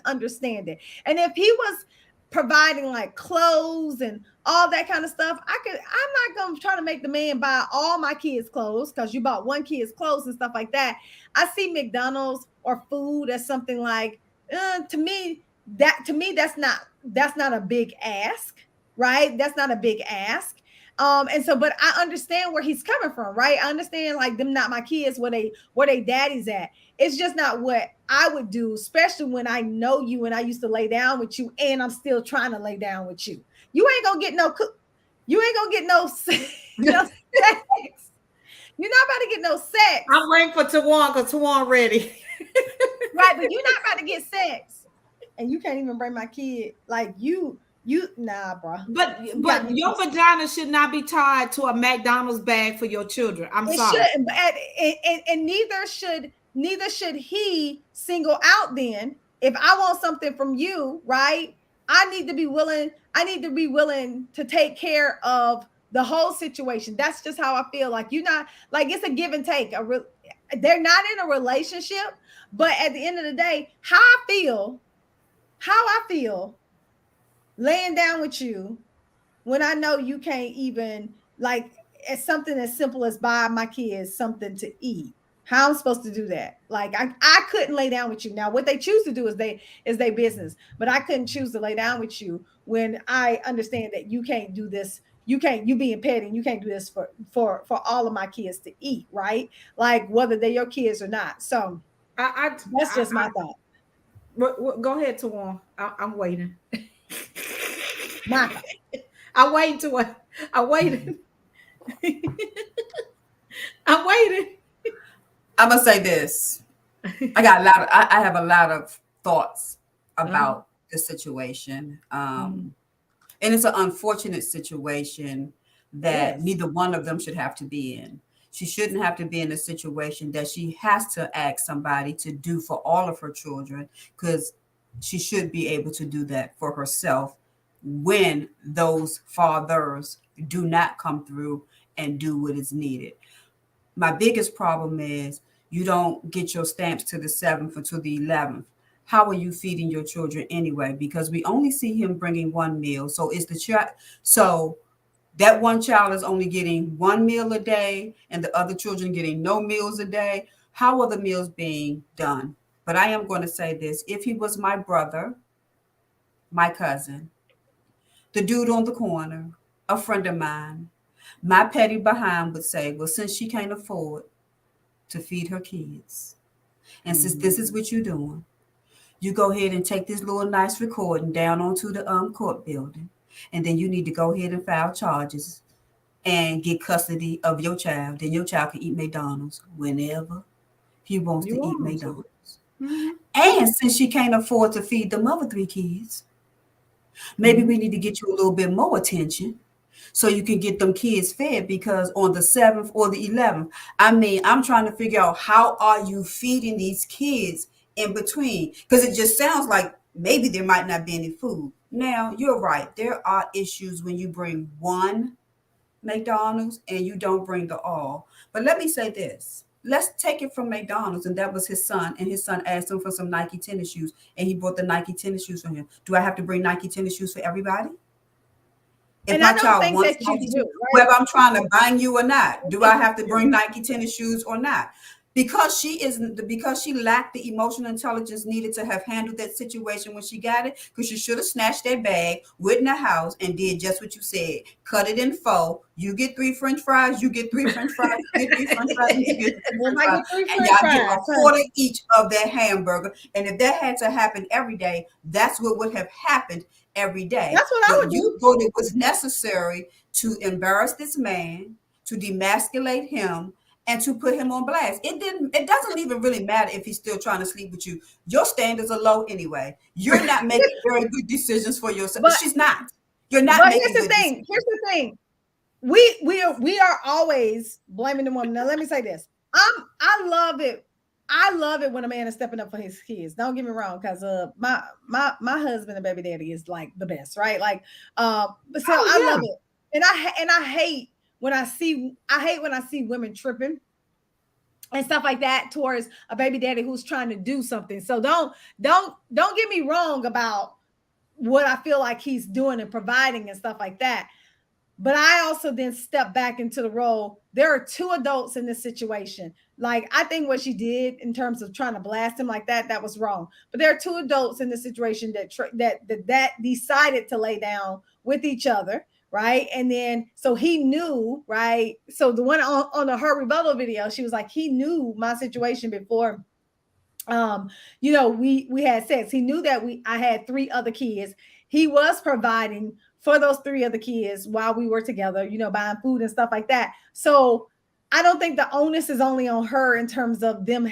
understand it. And if he was providing like clothes and all that kind of stuff, I'm not gonna try to make the man buy all my kids clothes because you bought one kid's clothes and stuff like that. I see McDonald's or food as something like, to me, that's not a big ask, right? That's not a big ask. And so, but I understand where he's coming from, right? I understand like them not my kids, where they daddy's at. It's just not what I would do, especially when I know you and I used to lay down with you and I'm still trying to lay down with you. You ain't gonna get no cook. You ain't gonna get no, no sex. You're not about to get no sex. I'm waiting for Tawan because Tawan ready. Right, but you're not about to get sex. And you can't even bring my kid. Like nah, bro. You got But me your twisted. vagina should not be tied to a McDonald's bag for your children. I'm It sorry. shouldn't, and neither should he single out then. If I want something from you, right? I need to be willing to take care of the whole situation. That's just how I feel. Like you're not like it's a give and take. They're not in a relationship, but at the end of the day, how I feel laying down with you when I know you can't even like it's something as simple as buy my kids something to eat. How I'm supposed to do that? Like I couldn't lay down with you. Now what they choose to do is their business, but I couldn't choose to lay down with you when I understand that you can't do this. You being petty, and you can't do this for all of my kids to eat, right? Like whether they're your kids or not. So I, that's just my thought. go ahead, Tawan. I'm waiting. My thought. I'm waiting to what? I'm waiting. I'm waiting. I'm gonna say this. I got a lot of, I have a lot of thoughts Uh-huh. about the situation. Mhm. And it's an unfortunate situation that Yes. neither one of them should have to be in. She shouldn't have to be in a situation that she has to ask somebody to do for all of her children, because she should be able to do that for herself when those fathers do not come through and do what is needed. My biggest problem is you don't get your stamps to the 7th or to the 11th. How are you feeding your children anyway? Because we only see him bringing one meal. So is the child, so that one child is only getting one meal a day and the other children getting no meals a day. How are the meals being done? But I am going to say this. If he was my brother, my cousin, the dude on the corner, a friend of mine, my petty behind would say, well, since she can't afford to feed her kids, and since this is Mhm. what you're doing, you go ahead and take this little nice recording down onto the court building, and then you need to go ahead and file charges and get custody of your child. Then your child can eat McDonald's whenever he wants You to eat want them to. McDonald's. Mhm. And since she can't afford to feed them other three kids, maybe Mhm. we need to get you a little bit more attention so you can get them kids fed, because on the 7th or the 11th, I mean, I'm trying to figure out how are you feeding these kids in between, because it just sounds like maybe there might not be any food. Now, you're right. There are issues when you bring one McDonald's and you don't bring the all. But let me say this. Let's take it from McDonald's, and that was his son, and his son asked him for some Nike tennis shoes, and he bought the Nike tennis shoes for him. Do I have to bring Nike tennis shoes for everybody? If And I my don't child think wants that you Nike shoes, do, right? whether I'm trying to bang you or not, I do think I that have to you do. bring Nike tennis shoes or not? Because she lacked the emotional intelligence needed to have handled that situation when she got it, because she should have snatched that bag, went in the house, and did just what you said. Cut it in four. You get three French fries, you get three French fries, you get three French fries, and you get three French Everybody fries, get three and French y'all get a fries, quarter honey. each of that hamburger. And if that had to happen every day, that's what would have happened every day. That's what I But would you do. thought it was necessary to embarrass this man, to demasculate him, and to put him on blast. It doesn't even really matter if he's still trying to sleep with you. Your standards are low anyway. You're not making very good decisions for yourself. But She's not. You're not but making here's the good thing. decisions. Here's the thing. We are always blaming the woman. Now let me say this. I love it. I love it when a man is stepping up for his kids. Don't get me wrong, because my husband and baby daddy is like the best, right? Like but so Oh I love yeah. it. And I hate when I see women tripping and stuff like that towards a baby daddy who's trying to do something. So don't get me wrong about what I feel like he's doing and providing and stuff like that. But I also then step back into the role. There are two adults in this situation. Like, I think what she did in terms of trying to blast him like that was wrong. But there are two adults in this situation that decided to lay down with each other, right? And then so he knew, right? So the one on her rebuttal video, she was like, he knew my situation before we had sex. He knew that I had three other kids. He was providing for those three other kids while we were together, buying food and stuff like that. So I don't think the onus is only on her in terms of them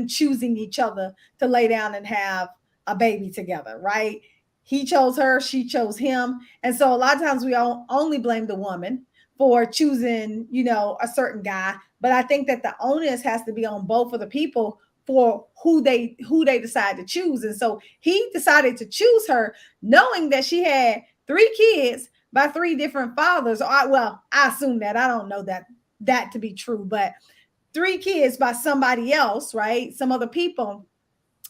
choosing each other to lay down and have a baby together, right? He chose her, she chose him. And so a lot of times we only blame the woman for choosing, a certain guy. But I think that the onus has to be on both of the people for who they decide to choose. And so he decided to choose her knowing that she had three kids by three different fathers. I assume that. I don't know that to be true, but three kids by somebody else, right? Some other people.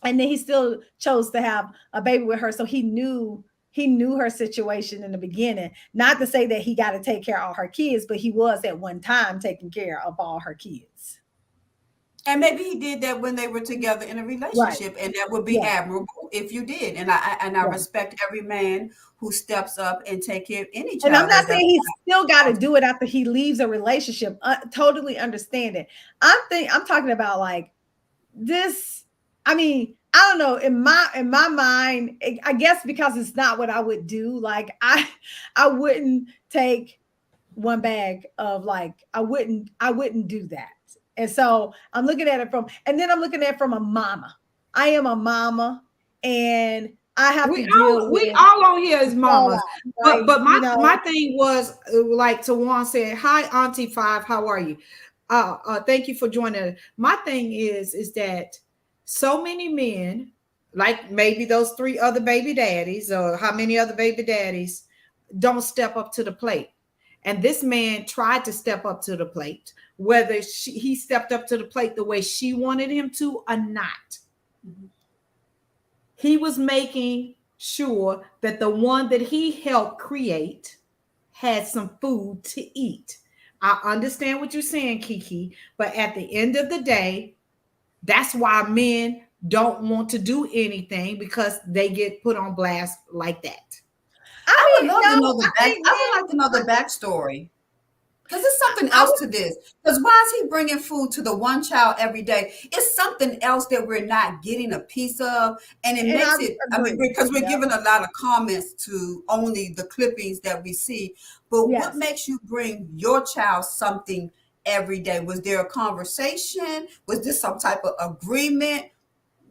And then he still chose to have a baby with her. So he knew her situation in the beginning. Not to say that he got to take care of all her kids, but he was at one time taking care of all her kids. And maybe he did that when they were together in a relationship, right. And that would be admirable if you did. And I respect every man who steps up and take care of any child. And I'm not saying he's still got to do it after he leaves a relationship. Totally understand it. I'm talking about like this. I mean, I don't know. In my mind, I guess because it's not what I would do. Like I wouldn't take one bag of I wouldn't do that. And so I'm looking at it from a mama. I am a mama, and I have to deal with. We all on here is mamas, right? but my thing was like Tawan said, "Hi, Auntie Five, how are you? Thank you for joining." My thing is that so many men, like maybe those three other baby daddies, or how many other baby daddies, don't step up to the plate. And this man tried to step up to the plate, whether he stepped up to the plate the way she wanted him to or not. Mm-hmm. He was making sure that the one that he helped create had some food to eat. I understand what you're saying, Kiki, but at the end of the day, that's why men don't want to do anything, because they get put on blast like that. I would like to know the backstory. Because there's something else to this. Because why is he bringing food to the one child every day? It's something else that we're not getting a piece of. And it makes it, because we're giving a lot of comments to only the clippings that we see. But what makes you bring your child something every day? Was there a conversation? Was this some type of agreement?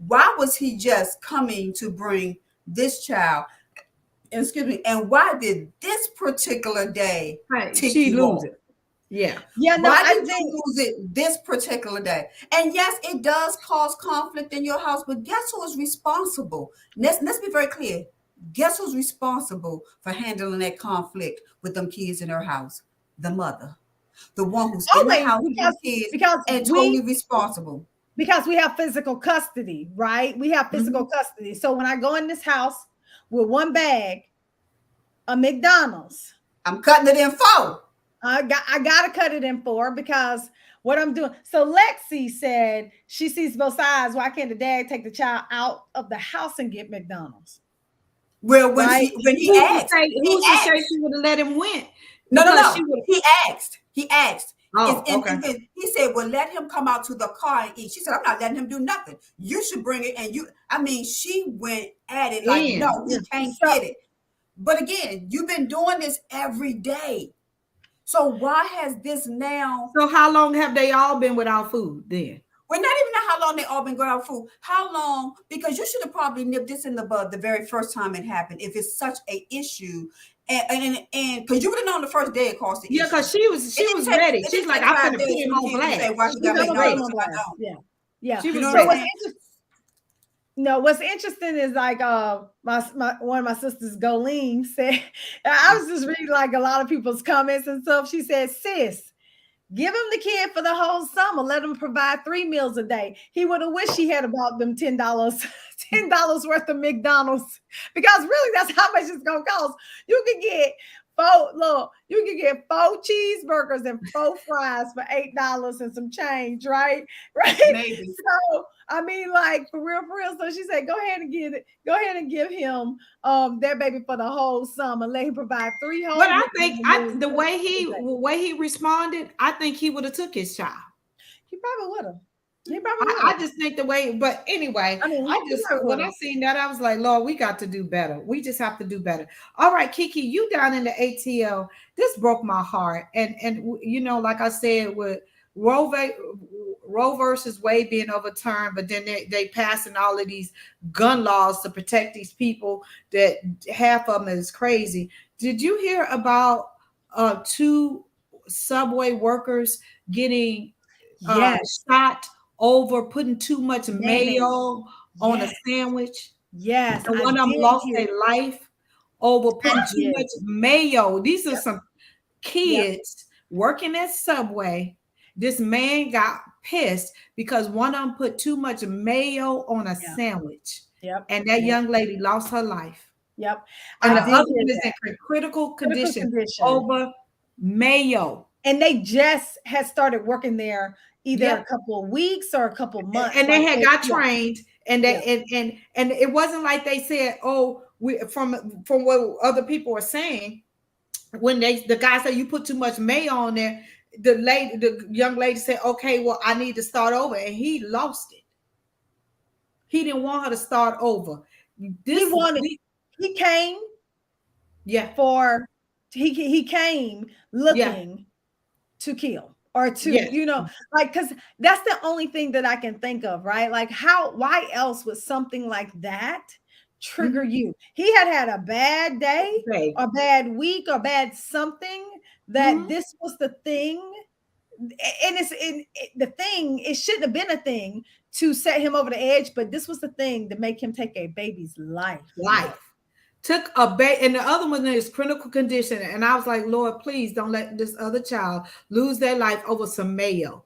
Why was he just coming to bring this child? Excuse me. And why did this particular day she lose it? Yeah. Why did you lose it this particular day? And yes, it does cause conflict in your house, but guess who is responsible? Let's be very clear. Guess who's responsible for handling that conflict with them kids in her house? The mother. The one who's in the house with the kids and totally responsible. Because we have physical custody, right? We have physical custody. So when I go in this house with one bag of McDonald's, I'm cutting it in four. I gotta cut it in four, because what I'm doing. So Lexi said she sees both sides. Why can't the dad take the child out of the house and get McDonald's? Well, when he asked, she would have let him win. No. He asked. Oh, okay. He said, well, let him come out to the car and eat. She said, I'm not letting him do nothing. You should bring it. And she went at it like, no, he can't get it. But again, you've been doing this every day. So why has this now? So how long have they all been without food then? We're not even know how long they all been without food. How long? Because you should have probably nipped this in the bud the very first time it happened, if it's such an issue. And because you would have known the first day it caused the issue. Yeah, because she was ready. She's like, I'm going to put him on blast. Yeah. So what's interesting is like one of my sisters, Golene, said, I was just reading like a lot of people's comments and stuff. She said, sis, give him the kid for the whole summer. Let him provide 3 meals a day. He would have wished he had about them $10 worth of McDonald's, because really that's how much it's gonna cost. You can get 4 cheeseburgers and 4 fries for $8 and some change, right? Maybe. So I mean, like for real. So she said, go ahead and give him that baby for the whole summer. Let him provide 3 whole. But I think the way he responded, I think he would have took his child. He probably would have. He probably I was. just think the way, but anyway, I mean, I he just probably when I was. seen that, I was like, Lord, we got to do better. We just have to do better. All right, Kiki, you down in the ATL. This broke my heart, and you know, like I said, with Roe v. Roe versus Wade being overturned, but then they passing all of these gun laws to protect these people that half of them is crazy. Did you hear about two subway workers getting Yes. shot over putting too much Mayonnaise. mayo on a Yes. sandwich? Yes. And I one of them did lost hear. their life over I putting too did. much mayo. These are Yep. some Yep. kids working at Subway. This man got pissed because one of them put too much mayo on a Yep. sandwich. Yep. And that Yep. young lady lost her life. Yep. And I the Wow. did other hear one is that. in critical Critical condition condition. over mayo. And they just had started working there either a Yep. couple of weeks or a couple of months. And they Like had they, got yeah, trained, and yeah. they and it wasn't like they said, oh, we from what other people are saying, when the guy said you put too much mayo on there, the young lady said, okay, well, I need to start over, and he lost it. He didn't want her to start over. He This wanted, we he came Yeah, for, he came yeah, looking to kill or to, yes, like, because that's the only thing that I can think of, right? Like, why else would something like that trigger mm-hmm. you? He had had a bad day Okay. or bad week or bad something, that Mm-hmm. this was the thing. And the thing, it shouldn't have been a thing to set him over the edge, but this was the thing to make him take a baby's life, yo. Life took a bait, and the other one is critical condition, and I was like, Lord, please don't let this other child lose their life over some mayo.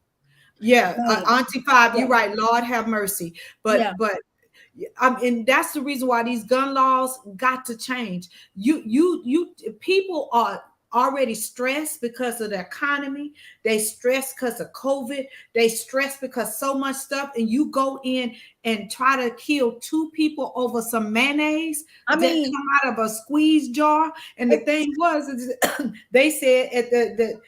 Yeah, Man, Auntie Five, yeah, you're right. Lord have mercy. yeah. But and that's the reason why these gun laws got to change. You people are already stressed because of the economy. They stressed because of COVID. They stressed because so much stuff, and you go in and try to kill two people over some mayonnaise I that mean, come out of a squeeze jar. And the it's thing was, they said at the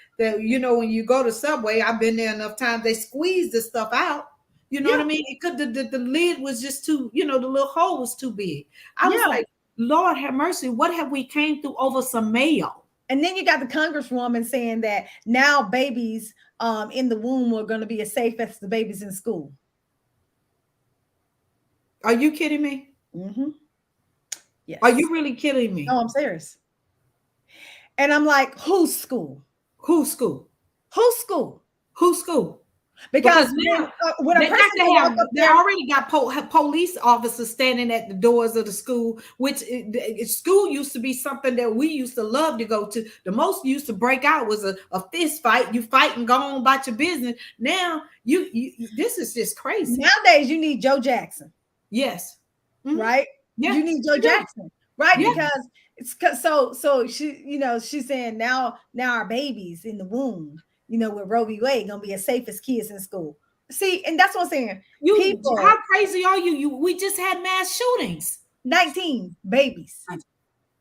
when you go to Subway, I've been there enough times. They squeeze the stuff out. You know what yeah, I mean? It could the lid was just too, the little hole was too big. I was yeah. like, Lord have mercy, what have we came through over some mayo? And then you got the congresswoman saying that now babies in the womb are going to be as safe as the babies in school. Are you kidding me? Mm-hmm. Are Yes. you really kidding No, me? I'm serious. And I'm like, whose school? Who's school? Whose school? Who's school? Because Because now when a they got person to can walk have, up they there, already got police officers standing at the doors of the school, which school used to be something that we used to love to go to. The most used to break out was a fist fight. You fight and go on about your business. Now this is just crazy. nowadays you need Joe Jackson, Yes. Mhm. right? Yeah, You need Joe you do. Jackson, right? Yeah. Because so she, she's saying now our babies in the womb, with Roe v. Wade gonna be as safe as kids in school. See, and that's what I'm saying. How People, crazy are you? We just had mass shootings. 19 babies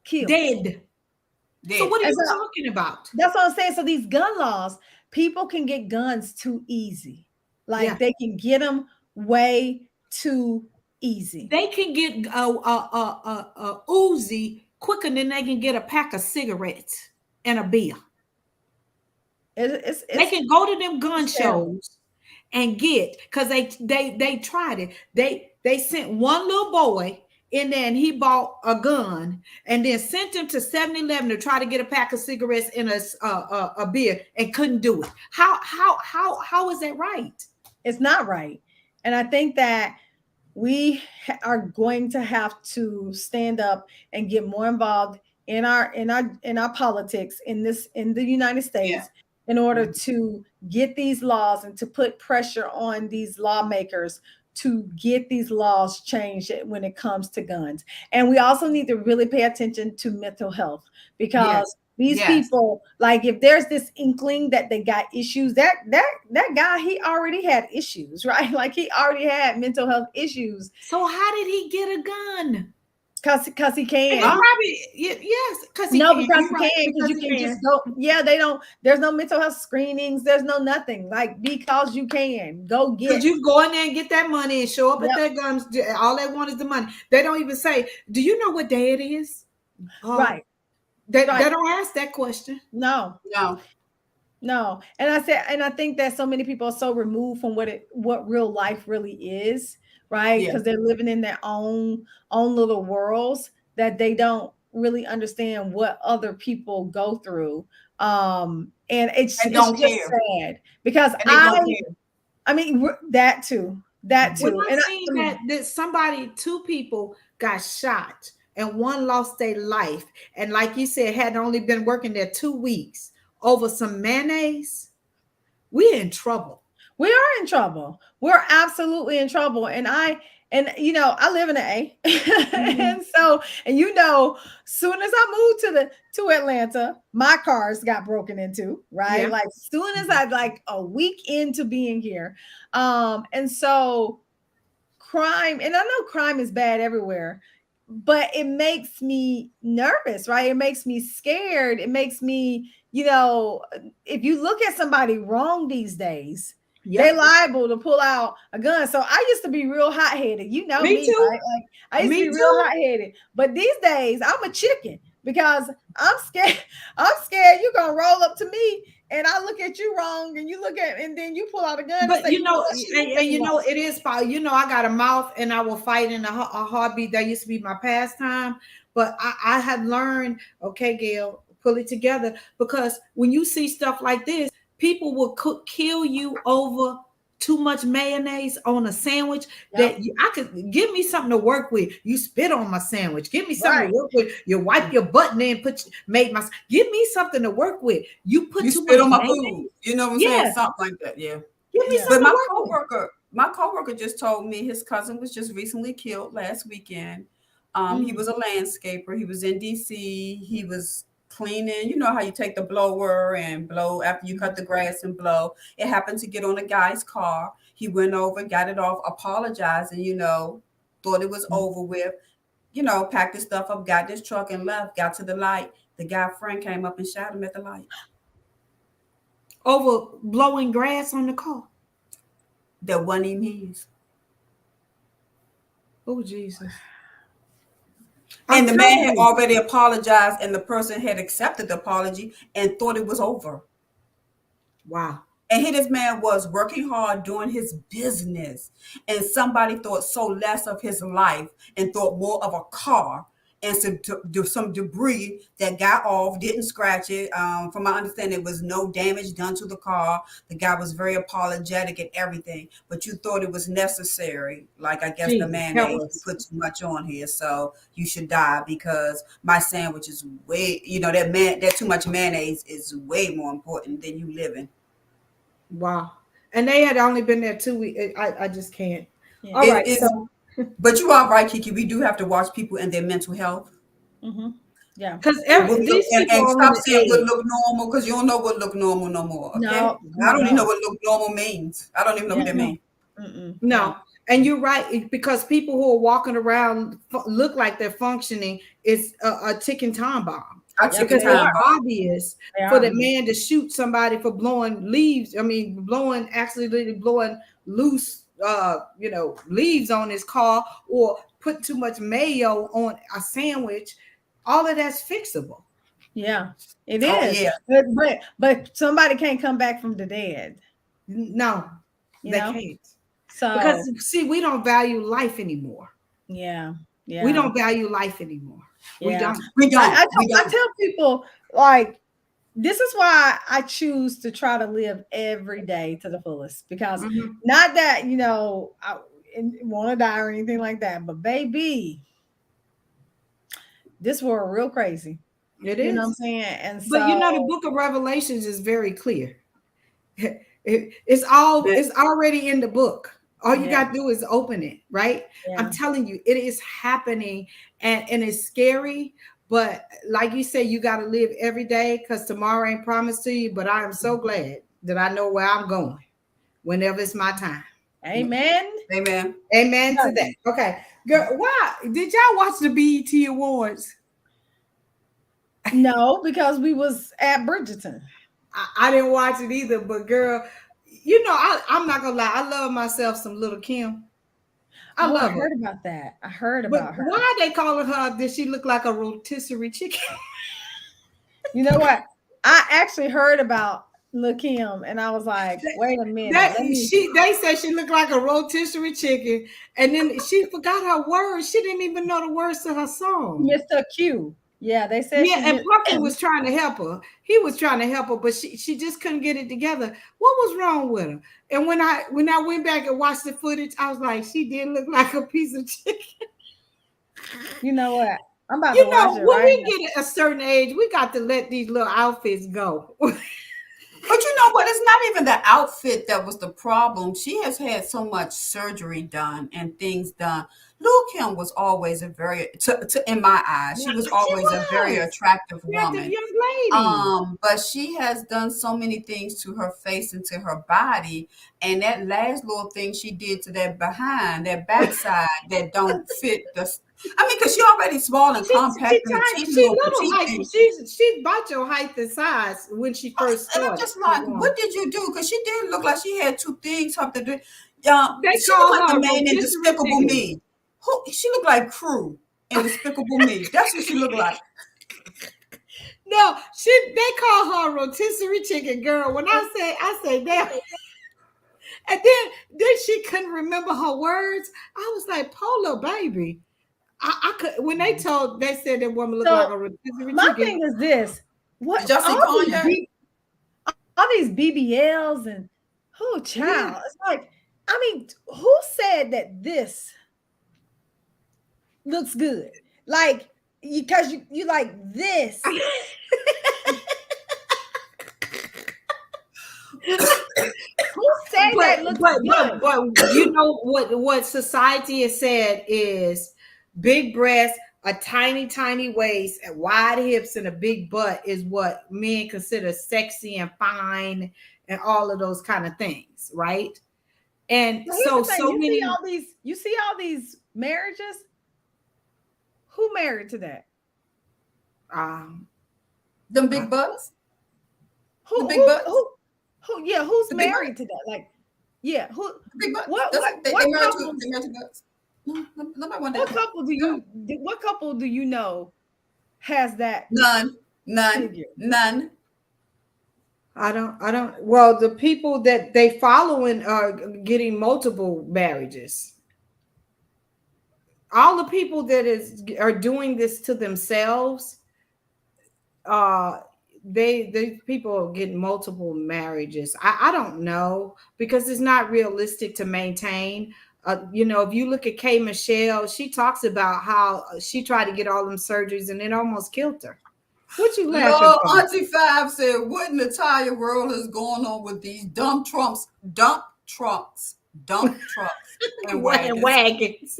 killed. Dead. So Dead. what are And you so talking about? that's what I'm saying. So these gun laws, people can get guns too easy. Yeah. Like they can get them way too easy. They can get a Uzi quicker than they can get a pack of cigarettes and a beer. It, it's They it's can go to them gun it's terrible. shows and get, because they tried it. They sent one little boy in there and he bought a gun and then sent him to 7-Eleven to try to get a pack of cigarettes and a beer and couldn't do it. How is that right? It's not right. And I think that we are going to have to stand up and get more involved in our politics in the United Yeah. States, in order Mhm. to get these laws and to put pressure on these lawmakers to get these laws changed when it comes to guns. And we also need to really pay attention to mental health, because Yes. these Yes. people, like, if there's this inkling that they got issues, that guy, he already had issues, right? Like he already had mental health issues. So how did he get a gun? Because he And can. he Huh? probably yes, because he No, can. because You're you right, can, because because you he can just can. go. Yeah, they don't. There's no mental health screenings. There's no nothing. Like, because you can go Because get. you go in there and get that money and show up at Yep. their guns. All they want is the money. They don't even say, "Do you know what day it is?" Uh, Right. they Right. don't ask that question. No. No. No. And I said, and I think that so many people are so removed from what real life really is, right? Yeah. Because they're living in their own little worlds, that they don't really understand what other people go through. And And it's don't just care. sad because And they don't care. I mean, that too. That Mhm. When too. I And seen that somebody, two people got shot and one lost their life, and like you said, had only been working there 2 weeks over some mayonnaise, we in trouble. we are in trouble. We're absolutely in trouble. And I live in an A. Mhm. And so, and soon as I moved to Atlanta, my cars got broken into, right? Yeah. Like, soon as I, like, a week into being here. And so crime, and I know crime is bad everywhere, but it makes me nervous, right? It makes me scared. It makes me, if you look at somebody wrong these days, they Yep. liable to pull out a gun. So I used to be real hot-headed. You know Me me, too. right? Like, I used to Me be real too. hot-headed. But these days I'm a chicken because I'm scared. I'm scared you're gonna roll up to me and I look at you wrong, and you look at, and then you pull out a gun and But say, you know, shoot me if and you you know, want. it is power. You know, I got a mouth, and I will fight in a heartbeat. That used to be my pastime. But I have learned, okay, Gail, pull it together, because when you see stuff like this, people will kill you over too much mayonnaise on a sandwich. Yep. That I could give me something to work with. You spit on my sandwich. Give me something to Right. work with. You wipe your butt and then made my. Give me something to work with. You put You too spit much on my mayonnaise. food. You know what I'm saying? Yeah, Something like that. Yeah. give me Yeah. But something to work with. my coworker just told me his cousin was just recently killed last weekend. He Mm. was a landscaper. He was in DC. He was cleaning. You know how you take the blower and blow after you cut the grass and blow. It happened to get on a guy's car. He went over, got it off, apologized, and thought it was over with. Packed his stuff up, got this truck and left. Got to the light. The guy friend came up and shot him at the light. Over blowing grass on the car. That wasn't even his. Oh Jesus! I'm And the man telling had you. already apologized, and the person had accepted the apology and thought it was over. Wow. And here this man was working hard doing his business, and somebody thought so less of his life and thought more of a car and some debris that got off, didn't scratch it. From my understanding, there was no damage done to the car. The guy was very apologetic and everything, but you thought it was necessary. Like, I guess the Jesus, help mayonnaise, you us. put too much on here, so you should die because my sandwich is way, that too much mayonnaise is way more important than you living. Wow. And they had only been there 2 weeks. I just can't. Yeah. All It right. is, So, but you are right, Kiki. We do have to watch people and their mental health. Mm-hmm. Yeah. because And what look these people and are on stop the saying what edge. look normal because you don't know what look normal no more. Okay, No, I don't even know no. what look normal means. I don't even know what Yeah. that No, means. Mm-mm. no. No. And you're right, because people who are walking around look like they're functioning is a ticking time bomb. I Yep, took a Because they it's time are. bomb. obvious They for the are. man to shoot somebody for blowing leaves. I mean, actually blowing loose, leaves on his car, or put too much mayo on a sandwich. All of that's fixable. Yeah, it Oh is. yeah, But somebody can't come back from the dead, No, you they know? can't. Because So see, we don't value life anymore. yeah, We yeah, don't value life anymore. We yeah. don't. we don't. We I don't. tell people, like, this is why I choose to try to live every day to the fullest, because Mhm. not that, I want to die or anything like that, but baby, this world real crazy. It You know what I'm is. saying? And But so, the book of Revelations is very clear. But It's already in the book. All you yeah, got to do is open it, right? I'm yeah. telling you, it is happening, and it's scary. But like you say, you got to live every day, because tomorrow ain't promised to you. But I am so glad that I know where I'm going whenever it's my time. Amen. Amen. Amen to that. No, Okay. Girl, why did y'all watch the BET Awards? no, because we was at Bridgerton. I didn't watch it either, but girl, you know, I'm not gonna lie, I love myself some Little Kim. I Oh, I love her. heard about that. I heard But about her. why they calling her? Did she look like a rotisserie chicken? You know what? I actually heard about Lil Kim, and I was like, wait a minute, That let me. she they said she looked like a rotisserie chicken, and then she forgot her words. She didn't even know the words to her song. Mr. Q. Yeah, they said Yeah, she and missed. Puffy was trying to help her. He was trying to help her, but she just couldn't get it together. What was wrong with her? And when I went back and watched the footage, I was like, she did look like a piece of chicken. You know what? I'm about to You watch know, it when right we now. get a certain age, we got to let these little outfits go. But you know what? It's not even the outfit that was the problem. She has had so much surgery done and things done. Lil Kim was always a very, in my eyes, she was She always a very was attractive attractive woman. young lady. But she has done so many things to her face and to her body, and that last little thing she did to that behind, that backside, that don't fit the. I mean, because she already small and She compact and a tiny, teeny she little little petite height. thing. She's about your height and size when she first And I'm started just like, performing. what did you do? Because she did look like she had two things, something to do. They She looked call like the her a man in rotisserie Despicable chicken. Me. Who she looked like Crew in Despicable Me. That's what she looked like. No, they call her a rotisserie chicken girl. When I say that, and then she couldn't remember her words. I was like, Polo baby. I could when they said that woman looked like So a rotisserie my chicken. thing is this: what Did y'all see Kanye? all these BBLs and who Yeah. child? It's like, I mean, who said that this looks good? Like, because you like this. Who said but that looks but but good? but you know what society has said is big breasts, a tiny waist, and wide hips, and a big butt is what men consider sexy and fine, and all of those kind of things, right? And But here's so the thing: so many you see all these marriages. Who married to that? um Them I, big butts, Who the big who butts, who who? Yeah, who's the big butt, married to that? Like, yeah, who? the big butts. What That's what it. what They married to couples? they married to butts. No, nobody want What that. couple do No, you? What couple do you know has that none, none, figure? none. I don't well the people that they following are getting multiple marriages. All the people that is are doing this to themselves, uh they people are getting multiple marriages. I don't know because it's not realistic to maintain. You know, if you look at Kay Michelle, she talks about how she tried to get all them surgeries and it almost killed her. What you laughing Lord, for? Auntie Five said, "What in the entire world is going on with these dump trucks, and And wagons?" wagons.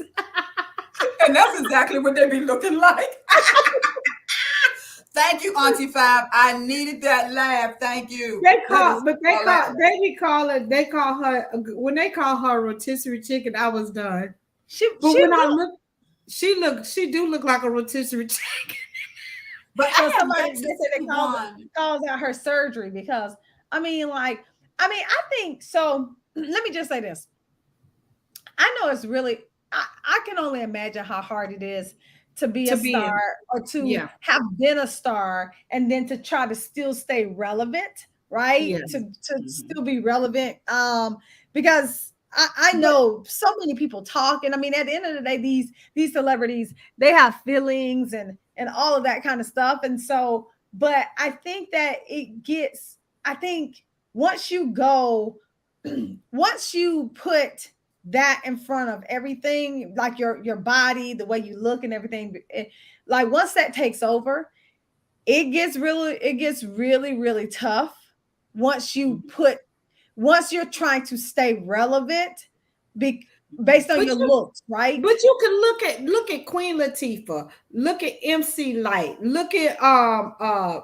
And that's exactly what they be looking like. Thank you, Auntie Five. I needed that laugh. Thank you. They That call, is but they call, hilarious. they be calling, they call her when they call her rotisserie chicken. I was done. But She when I look. look, she do look like a rotisserie chicken. But So I have somebody yet they to say they see one. calls out her surgery because I think so. Let me just say this. I know it's really I can only imagine how hard it is to be a To be star in, or to yeah, have been a star and then to try to still stay relevant, right? yeah. To Mhm. still be relevant. Because I But know so many people talk, and I mean, at the end of the day, these celebrities they have feelings and all of that kind of stuff, and so, but I think that I think once you go, once you put that in front of everything, like your body, the way you look and everything, like once that takes over, it gets really tough once you put once you're trying to stay relevant be, based on but your you looks, right? but you can look at Queen Latifah, look at MC Light, uh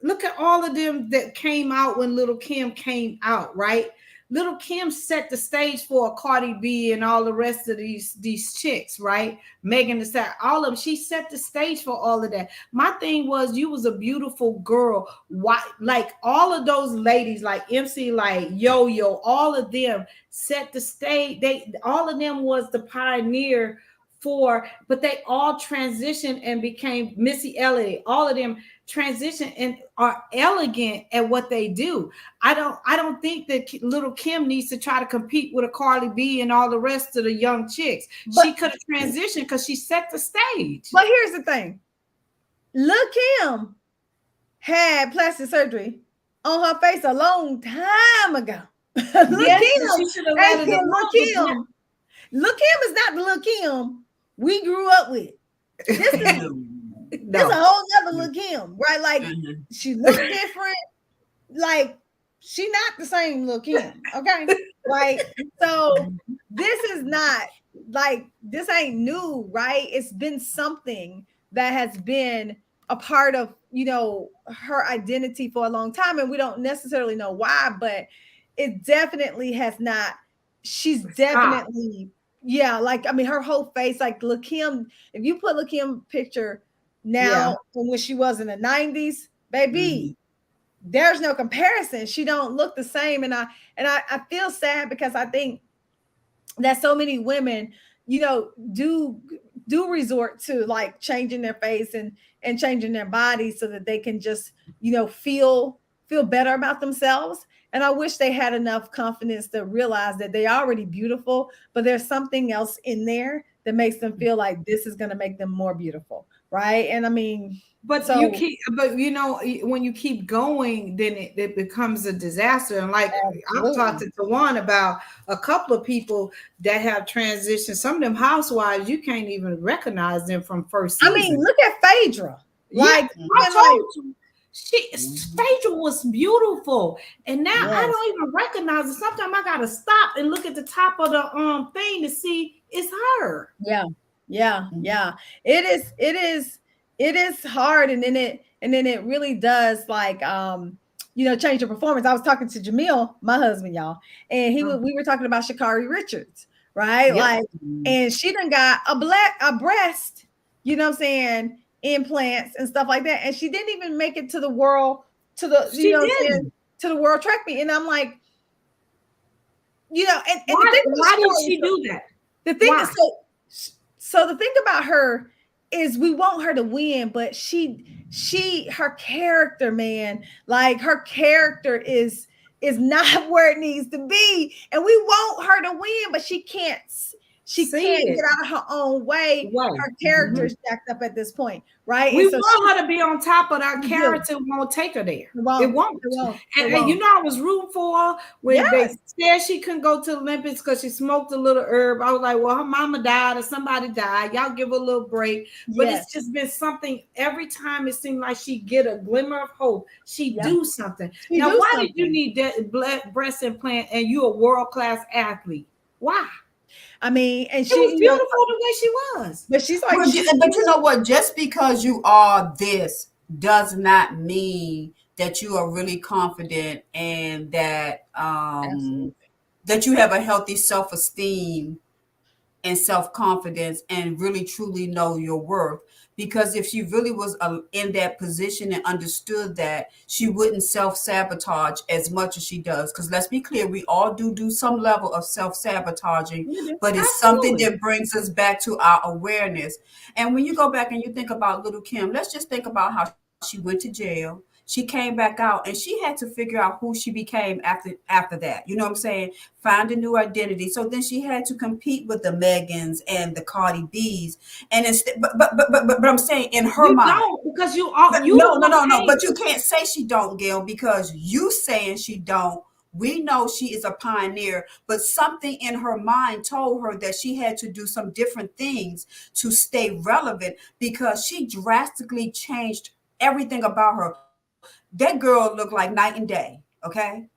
look at all of them that came out when Little Kim came out, right? Little Kim set the stage for Cardi B and all the rest of these chicks, right? Megan Thee Stallion, all of them. She set the stage for all of that. My thing was, you was a beautiful girl. Why, like all of those ladies, like MC, like Yo Yo, all of them set the stage. They all of them was the pioneer for, but they all transitioned and became Missy Elliott. All of them transition and are elegant at what they do. I don't think that little Kim needs to try to compete with a Carly B and all the rest of the young chicks. She could have transitioned because she set the stage. But here's the thing. Lil' Kim had plastic surgery on her face a long time ago. Lil' Kim is not the Lil' Kim we grew up with. This is This a whole nother Lil' Kim, right? Like she looks different. Like she not the same Lil' Kim, okay? Like, so this is not like, this ain't new, right? It's been something that has been a part of, you know, her identity for a long time, and we don't necessarily know why, but it definitely has not. She's definitely, yeah, like, I mean, her whole face, like Lil' Kim, if you put Lil' Kim picture now from when she was in the 90s, baby, there's no comparison. She don't look the same. And I feel sad because I think that so many women, you know, do resort to like changing their face and changing their body so that they can just, you know, feel better about themselves. And I wish they had enough confidence to realize that they're already beautiful, but there's something else in there that makes them feel like this is going to make them more beautiful. Right. And I mean, but so, you know, when you keep going, then it becomes a disaster. And like I've talked to Tawan about a couple of people that have transitioned. Some of them housewives, you can't even recognize them from first season. I mean, look at Phaedra. Like, Phaedra was beautiful, and now I don't even recognize it. Sometimes I gotta stop and look at the top of the thing to see it's her. Yeah. It is hard, and then it really does, like, you know, change your performance. I was talking to Jamil, my husband, y'all, and we were talking about Sha'Carri Richards, right? Like, and she done got a breast, you know what I'm saying, implants and stuff like that, and she didn't even make it to the world, to the world track meet. And I'm like, you know, and why did she do that? The thing is, so the thing about her is we want her to win, but her character, man, like her character is not where it needs to be, and we want her to win, but she can't get out of her own way. Her character is jacked up at this point, right? We want her to be on top, but our character won't take her there. It won't. And you know, I was rooting for her when they said she couldn't go to the Olympics because she smoked a little herb. I was like, well, her mama died or somebody died. Y'all give her a little break. But it's just been something every time it seemed like she get a glimmer of hope. She do something. Why did you need that breast implant and you a world-class athlete? Why? I mean, and she was beautiful the way she was. But she's like, but you know what? Just because you are this does not mean that you are really confident and that that you have a healthy self-esteem and self-confidence and really truly know your worth. Because if she really was in that position and understood that, she wouldn't self-sabotage as much as she does. Because let's be clear, we all do some level of self-sabotaging, but it's something that brings us back to our awareness. And when you go back and you think about Little Kim, let's just think about how she went to jail. She came back out and she had to figure out who she became after that. You know what I'm saying? Find a new identity. So then she had to compete with the Megans and the Cardi B's. And instead, but I'm saying in her mind, because no. But you can't say she don't, Gail, because you saying she don't. We know she is a pioneer, but something in her mind told her that she had to do some different things to stay relevant, because she drastically changed everything about her. That girl looked like night and day. Okay.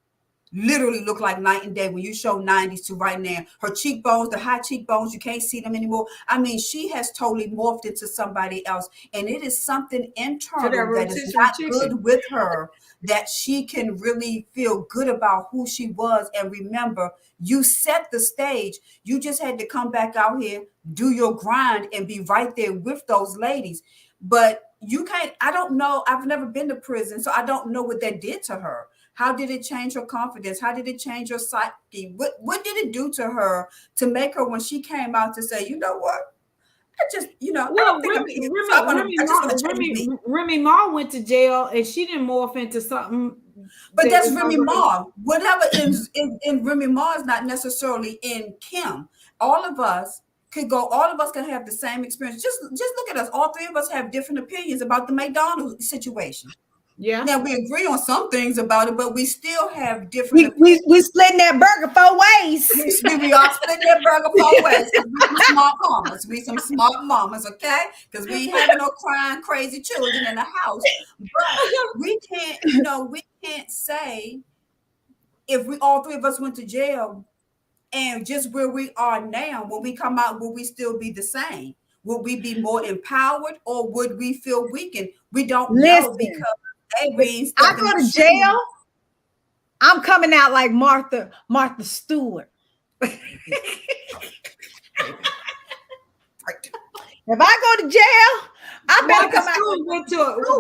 literally look like night and day when you show 90s to right now. Her cheekbones, the high cheekbones, you can't see them anymore. I mean, she has totally morphed into somebody else. And it is something To that internal that is rotisserie not chicken. good with her, that she can really feel good about who she was. And remember, you set the stage. You just had to come back out here, do your grind, and be right there with those ladies. But you can't, I don't know. I've never been to prison, so I don't know what that did to her. How did it change her confidence? How did it change her psyche? What did it do to her to make her, when she came out, to say, you know what? I just, I Well, don't think I'm idiot. So I just want to change me. Remy Ma went to jail and she didn't morph into something But that that's is no Remy longer. Ma. Whatever in Remy Ma is not necessarily in Kim. All of us could go. All of us can have the same experience. Just look at us. All three of us have different opinions about the McDonald's situation. Yeah. Now we agree on some things about it, but we still have different We opinions. we we splitting that burger 4 ways. We are splitting that burger 4 ways because we some smart mamas. We some smart mamas, okay? Because we ain't having no crying crazy children in the house. But we can't, we can't say, if we all three of us went to jail and just where we are now, when we come out, will we still be the same? Would we be more empowered, or would we feel weakened? We don't know, Listen, because hey, we if ain't I stepped in go the to jail, shoes. I'm coming out like Martha Stewart. If I go to jail, I better come out like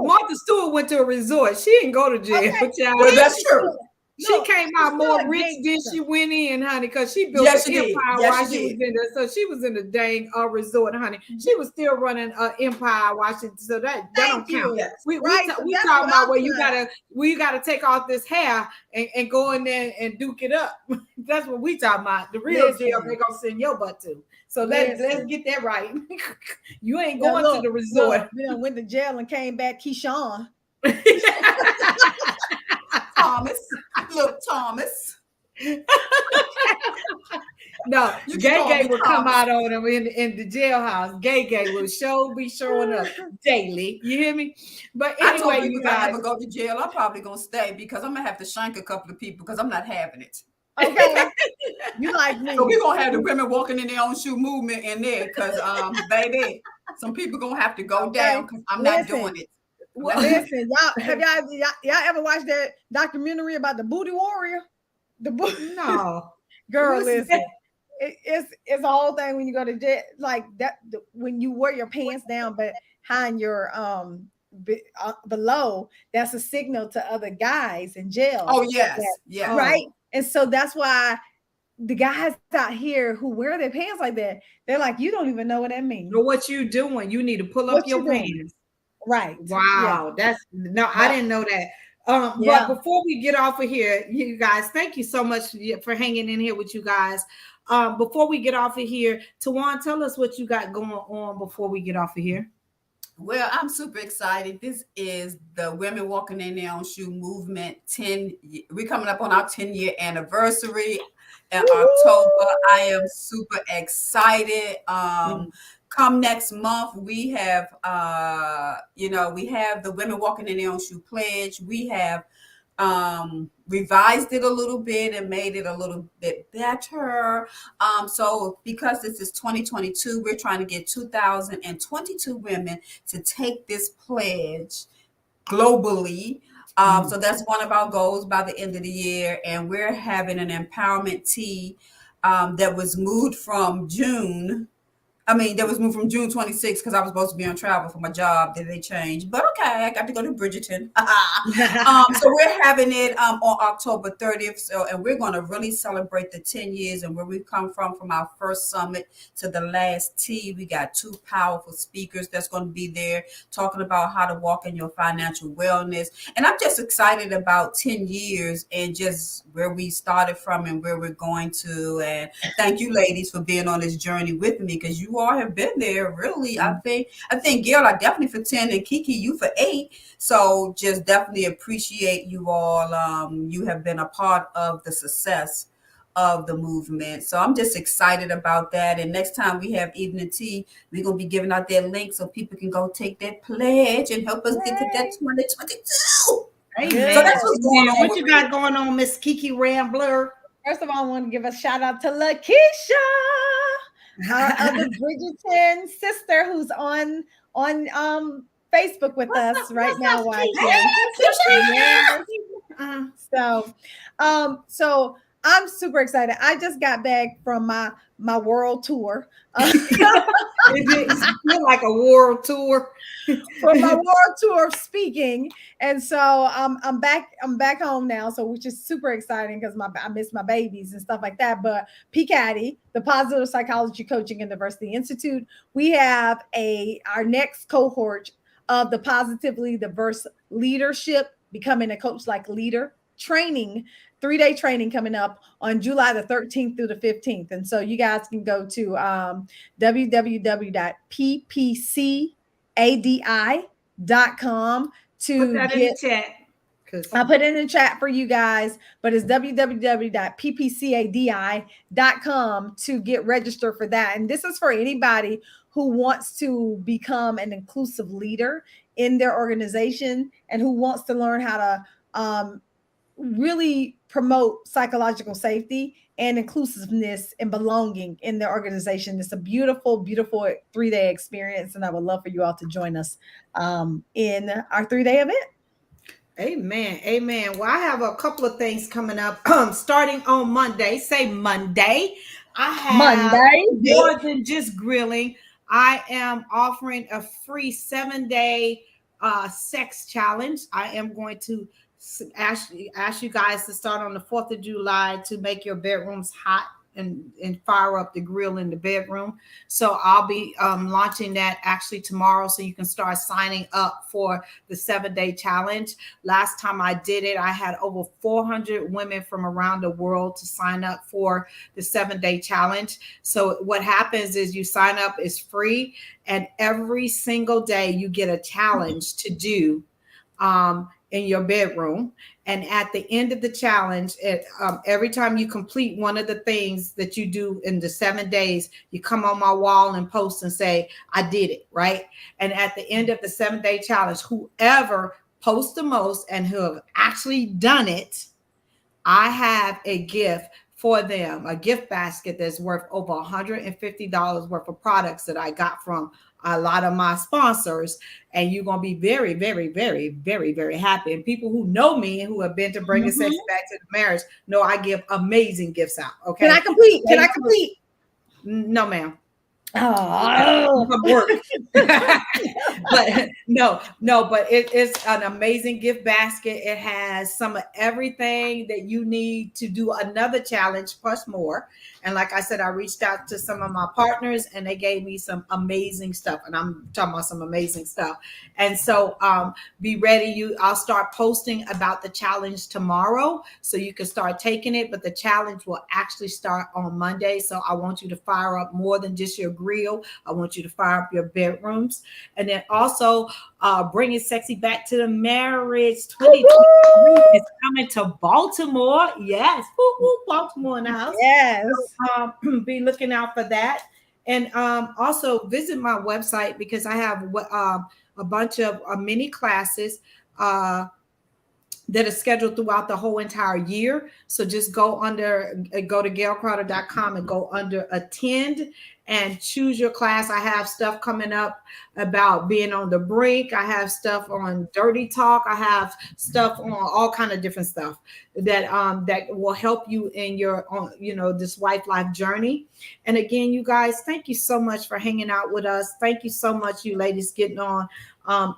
Martha Stewart went to a resort. She didn't go to jail, okay. child. Well, that's true. She Look, came she's out still more a rich than gangster. she went in, honey, because she built Yes, an she did. empire Yes, while she she was did. in there. So she was in the dang resort, honey. She was still running an empire while she. So that don't Thank count. you. Yes. Right? So We that's talking what about I'm where you trying. gotta take off this hair and go in there and duke it up. That's what we talking about. The real jail they Listen, gonna send your butt to. So let's listen. get that right. You ain't Now going to the look, resort. we done went to jail and came back Keyshawn. Thomas. Look, Thomas. No, You can call Gay me would come Thomas. out on him in the jailhouse. Gay will be showing up daily. You hear me? But I told anyway, people you if I guys. ever go to jail, I'm probably gonna stay, because I'm gonna have to shank a couple of people, because I'm not having it. Okay. You like So me. we're gonna have the women walking in their own shoe movement in there, because baby, some people gonna have to go down, Okay. because I'm not doing Listen. it. I'm Well, not doing it. Listen, y'all ever watched that documentary about the booty warrior? The no. girl, What's listen. that? It's a whole thing when you go to jail, like that when you wear your pants down but behind your below, that's a signal to other guys in jail. Oh yes, That, yes. right? Oh, And so that's why the guys out here who wear their pants like that, they're like, you don't even know what that means. know what you doing? You need to pull up What your you doing? pants. Right. Yeah. Wow, that's no, I But didn't know that. But yeah. before we get off of here, you guys, thank you so much for hanging in here with you guys. Before we get off of here, Tawan, tell us what you got going on before we get off of here. Well, I'm super excited. This is the Women Walking in Their Own Shoe movement. We're coming up on our 10-year anniversary in October. I am super excited. Come next month, we have we have the Women Walking in Their Own Shoe pledge. We have revised it a little bit and made it a little bit better. So because this is 2022, we're trying to get 2022 women to take this pledge globally. So that's one of our goals by the end of the year. And we're having an empowerment tea that was moved from June. That was moved from June 26th, because I was supposed to be on travel for my job. Then they changed. But okay, I got to go to Bridgerton. So we're having it on October 30th. And we're going to really celebrate the 10 years and where we've come from our first summit to the last tea. We got two powerful speakers that's going to be there talking about how to walk in your financial wellness. And I'm just excited about 10 years and just where we started from and where we're going to. And thank you, ladies, for being on this journey with me, because you all have been there. Really, I think Gail, I definitely for 10, and Kiki, you for 8. So just definitely appreciate you all. You have been a part of the success of the movement. So I'm just excited about that. And next time we have evening tea, we're gonna be giving out that link so people can go take that pledge and help us get to that 2022. Amen. So Good. that's what's going Amen. on What with you me. got going on, Miss Kiki Rambler? First of all, I want to give a shout out to Lakeisha, our other Bridgerton sister who's on Facebook with us right What's now, up, watching. Keisha? Yes. Uh, So I'm super excited. I just got back from my world tour. it feel like a world tour. From my world tour of speaking, and so I'm back. I'm back home now, so which is super exciting because I miss my babies and stuff like that. But PCADI, the Positive Psychology Coaching and Diversity Institute, we have our next cohort of the Positively Diverse Leadership, becoming a coach like leader training, 3-day training coming up on July the 13th through the 15th. And so you guys can go to www.ppcadi.com Put to that in the get. chat. Cause I'll put it in the chat for you guys, but it's www.ppcadi.com to get registered for that. And this is for anybody who wants to become an inclusive leader in their organization and who wants to learn how to really promote psychological safety and inclusiveness and belonging in their organization. It's a beautiful, beautiful 3-day experience, and I would love for you all to join us in our 3-day event. amen. Amen. Well, I have a couple of things coming up. Starting on Monday. Say Monday. I have Monday. more than just grilling. I am offering a free 7-day sex challenge. I am going to ask you guys to start on the 4th of July to make your bedrooms hot and fire up the grill in the bedroom. So I'll be launching that actually tomorrow, so you can start signing up for the 7-day challenge. Last time I did it, I had over 400 women from around the world to sign up for the 7-day challenge. So what happens is you sign up, it's free, and every single day you get a challenge to do in your bedroom. And at the end of the challenge, every time you complete one of the things that you do in the 7 days, you come on my wall and post and say, I did it, right? And at the end of the 7-day challenge, whoever posts the most and who have actually done it, I have a gift for them, a gift basket that's worth over $150 worth of products that I got from a lot of my sponsors. And you're going to be very, very, very, very, very happy. And people who know me and who have been to Bringing Sex Back to the Marriage know I give amazing gifts out. Okay. Can I complete? Can I complete? No, ma'am. Oh, Work. But but it's an amazing gift basket. It has some of everything that you need to do another challenge plus more. And like I said, I reached out to some of my partners and they gave me some amazing stuff, and I'm talking about some amazing stuff. And so be ready. I'll start posting about the challenge tomorrow so you can start taking it, but the challenge will actually start on Monday. So I want you to fire up more than just your grill. I want you to fire up your bedrooms. And then also bringing sexy back to the marriage 2023 is coming to Baltimore. Yes. Woo, Baltimore in the house. yes. So, be looking out for that. And also visit my website because I have a bunch of mini classes that is scheduled throughout the whole entire year. So just go to gailcrowder.com and go under attend and choose your class. I have stuff coming up about being on the brink. I have stuff on dirty talk. I have stuff on all kind of different stuff that will help you in your this life journey. And again, you guys, thank you so much for hanging out with us. Thank you so much, you ladies, getting on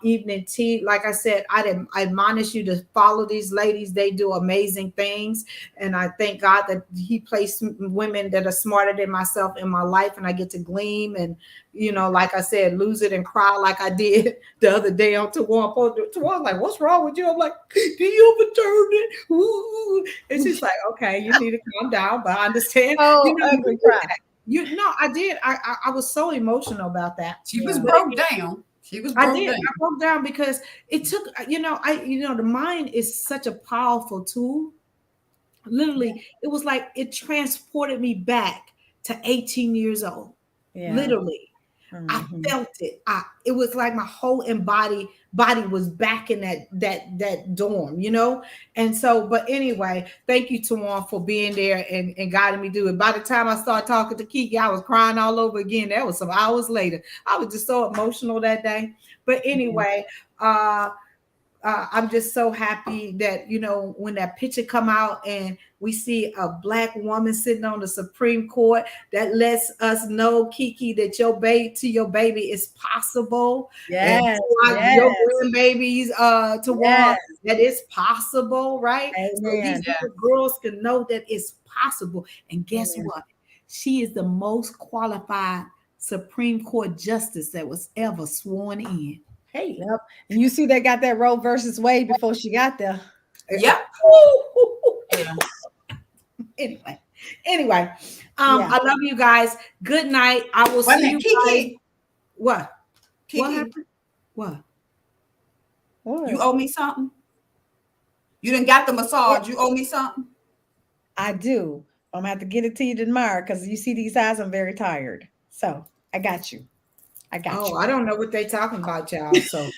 evening tea. Like I said, I admonish you to follow these ladies. They do amazing things. And I thank God that he placed women that are smarter than myself in my life, and I get to gleam and, like I said, lose it and cry like I did the other day on Tawan. Tawan's like, what's wrong with you? I'm like, do you overturn it? Ooh. And she's like, okay, you need to calm down, but I understand. Oh, ugly cry. I did. I was so emotional about that. She was broke down. I did. I broke down because it took, the mind is such a powerful tool. Literally, it was like it transported me back to 18 years old. Yeah. Literally. I Mhm. felt it. It was like my whole body was back in that dorm, you know. And so, but anyway, thank you, Tawan, for being there and guiding me through it. By the time I started talking to Kiki, I was crying all over again. That was some hours later. I was just so emotional that day. But Yeah. anyway, I'm just so happy that, you know, when that picture come out and we see a black woman sitting on the Supreme Court, that lets us know, Kiki, that your baby is possible, and Yes, your yes, grandbabies to one, yes. that it's possible, right? So these Amen. little girls can know that it's possible. And guess Amen. what? She is the most qualified Supreme Court justice that was ever sworn in. Hey. Yep. And you see they got that Roe versus Wade before she got there. Yep. Yeah. anyway, anyway, Yeah. I love you guys. Good night. I will Wait a see minute, you guys. Kiki. What? What Kiki, happened? What? you What? owe me something. You didn't got the Yeah, massage. You owe me something. I do. I'm gonna have to get it to you tomorrow because you see these eyes, I'm very tired. So I got you. I got Oh, you. I don't know what they talking about, y'all. So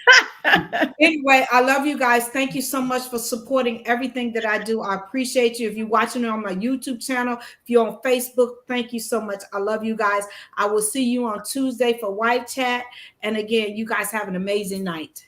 anyway, I love you guys. Thank you so much for supporting everything that I do. I appreciate you. If you're watching it on my YouTube channel, if you're on Facebook, thank you so much. I love you guys. I will see you on Tuesday for White Chat. And again, you guys have an amazing night.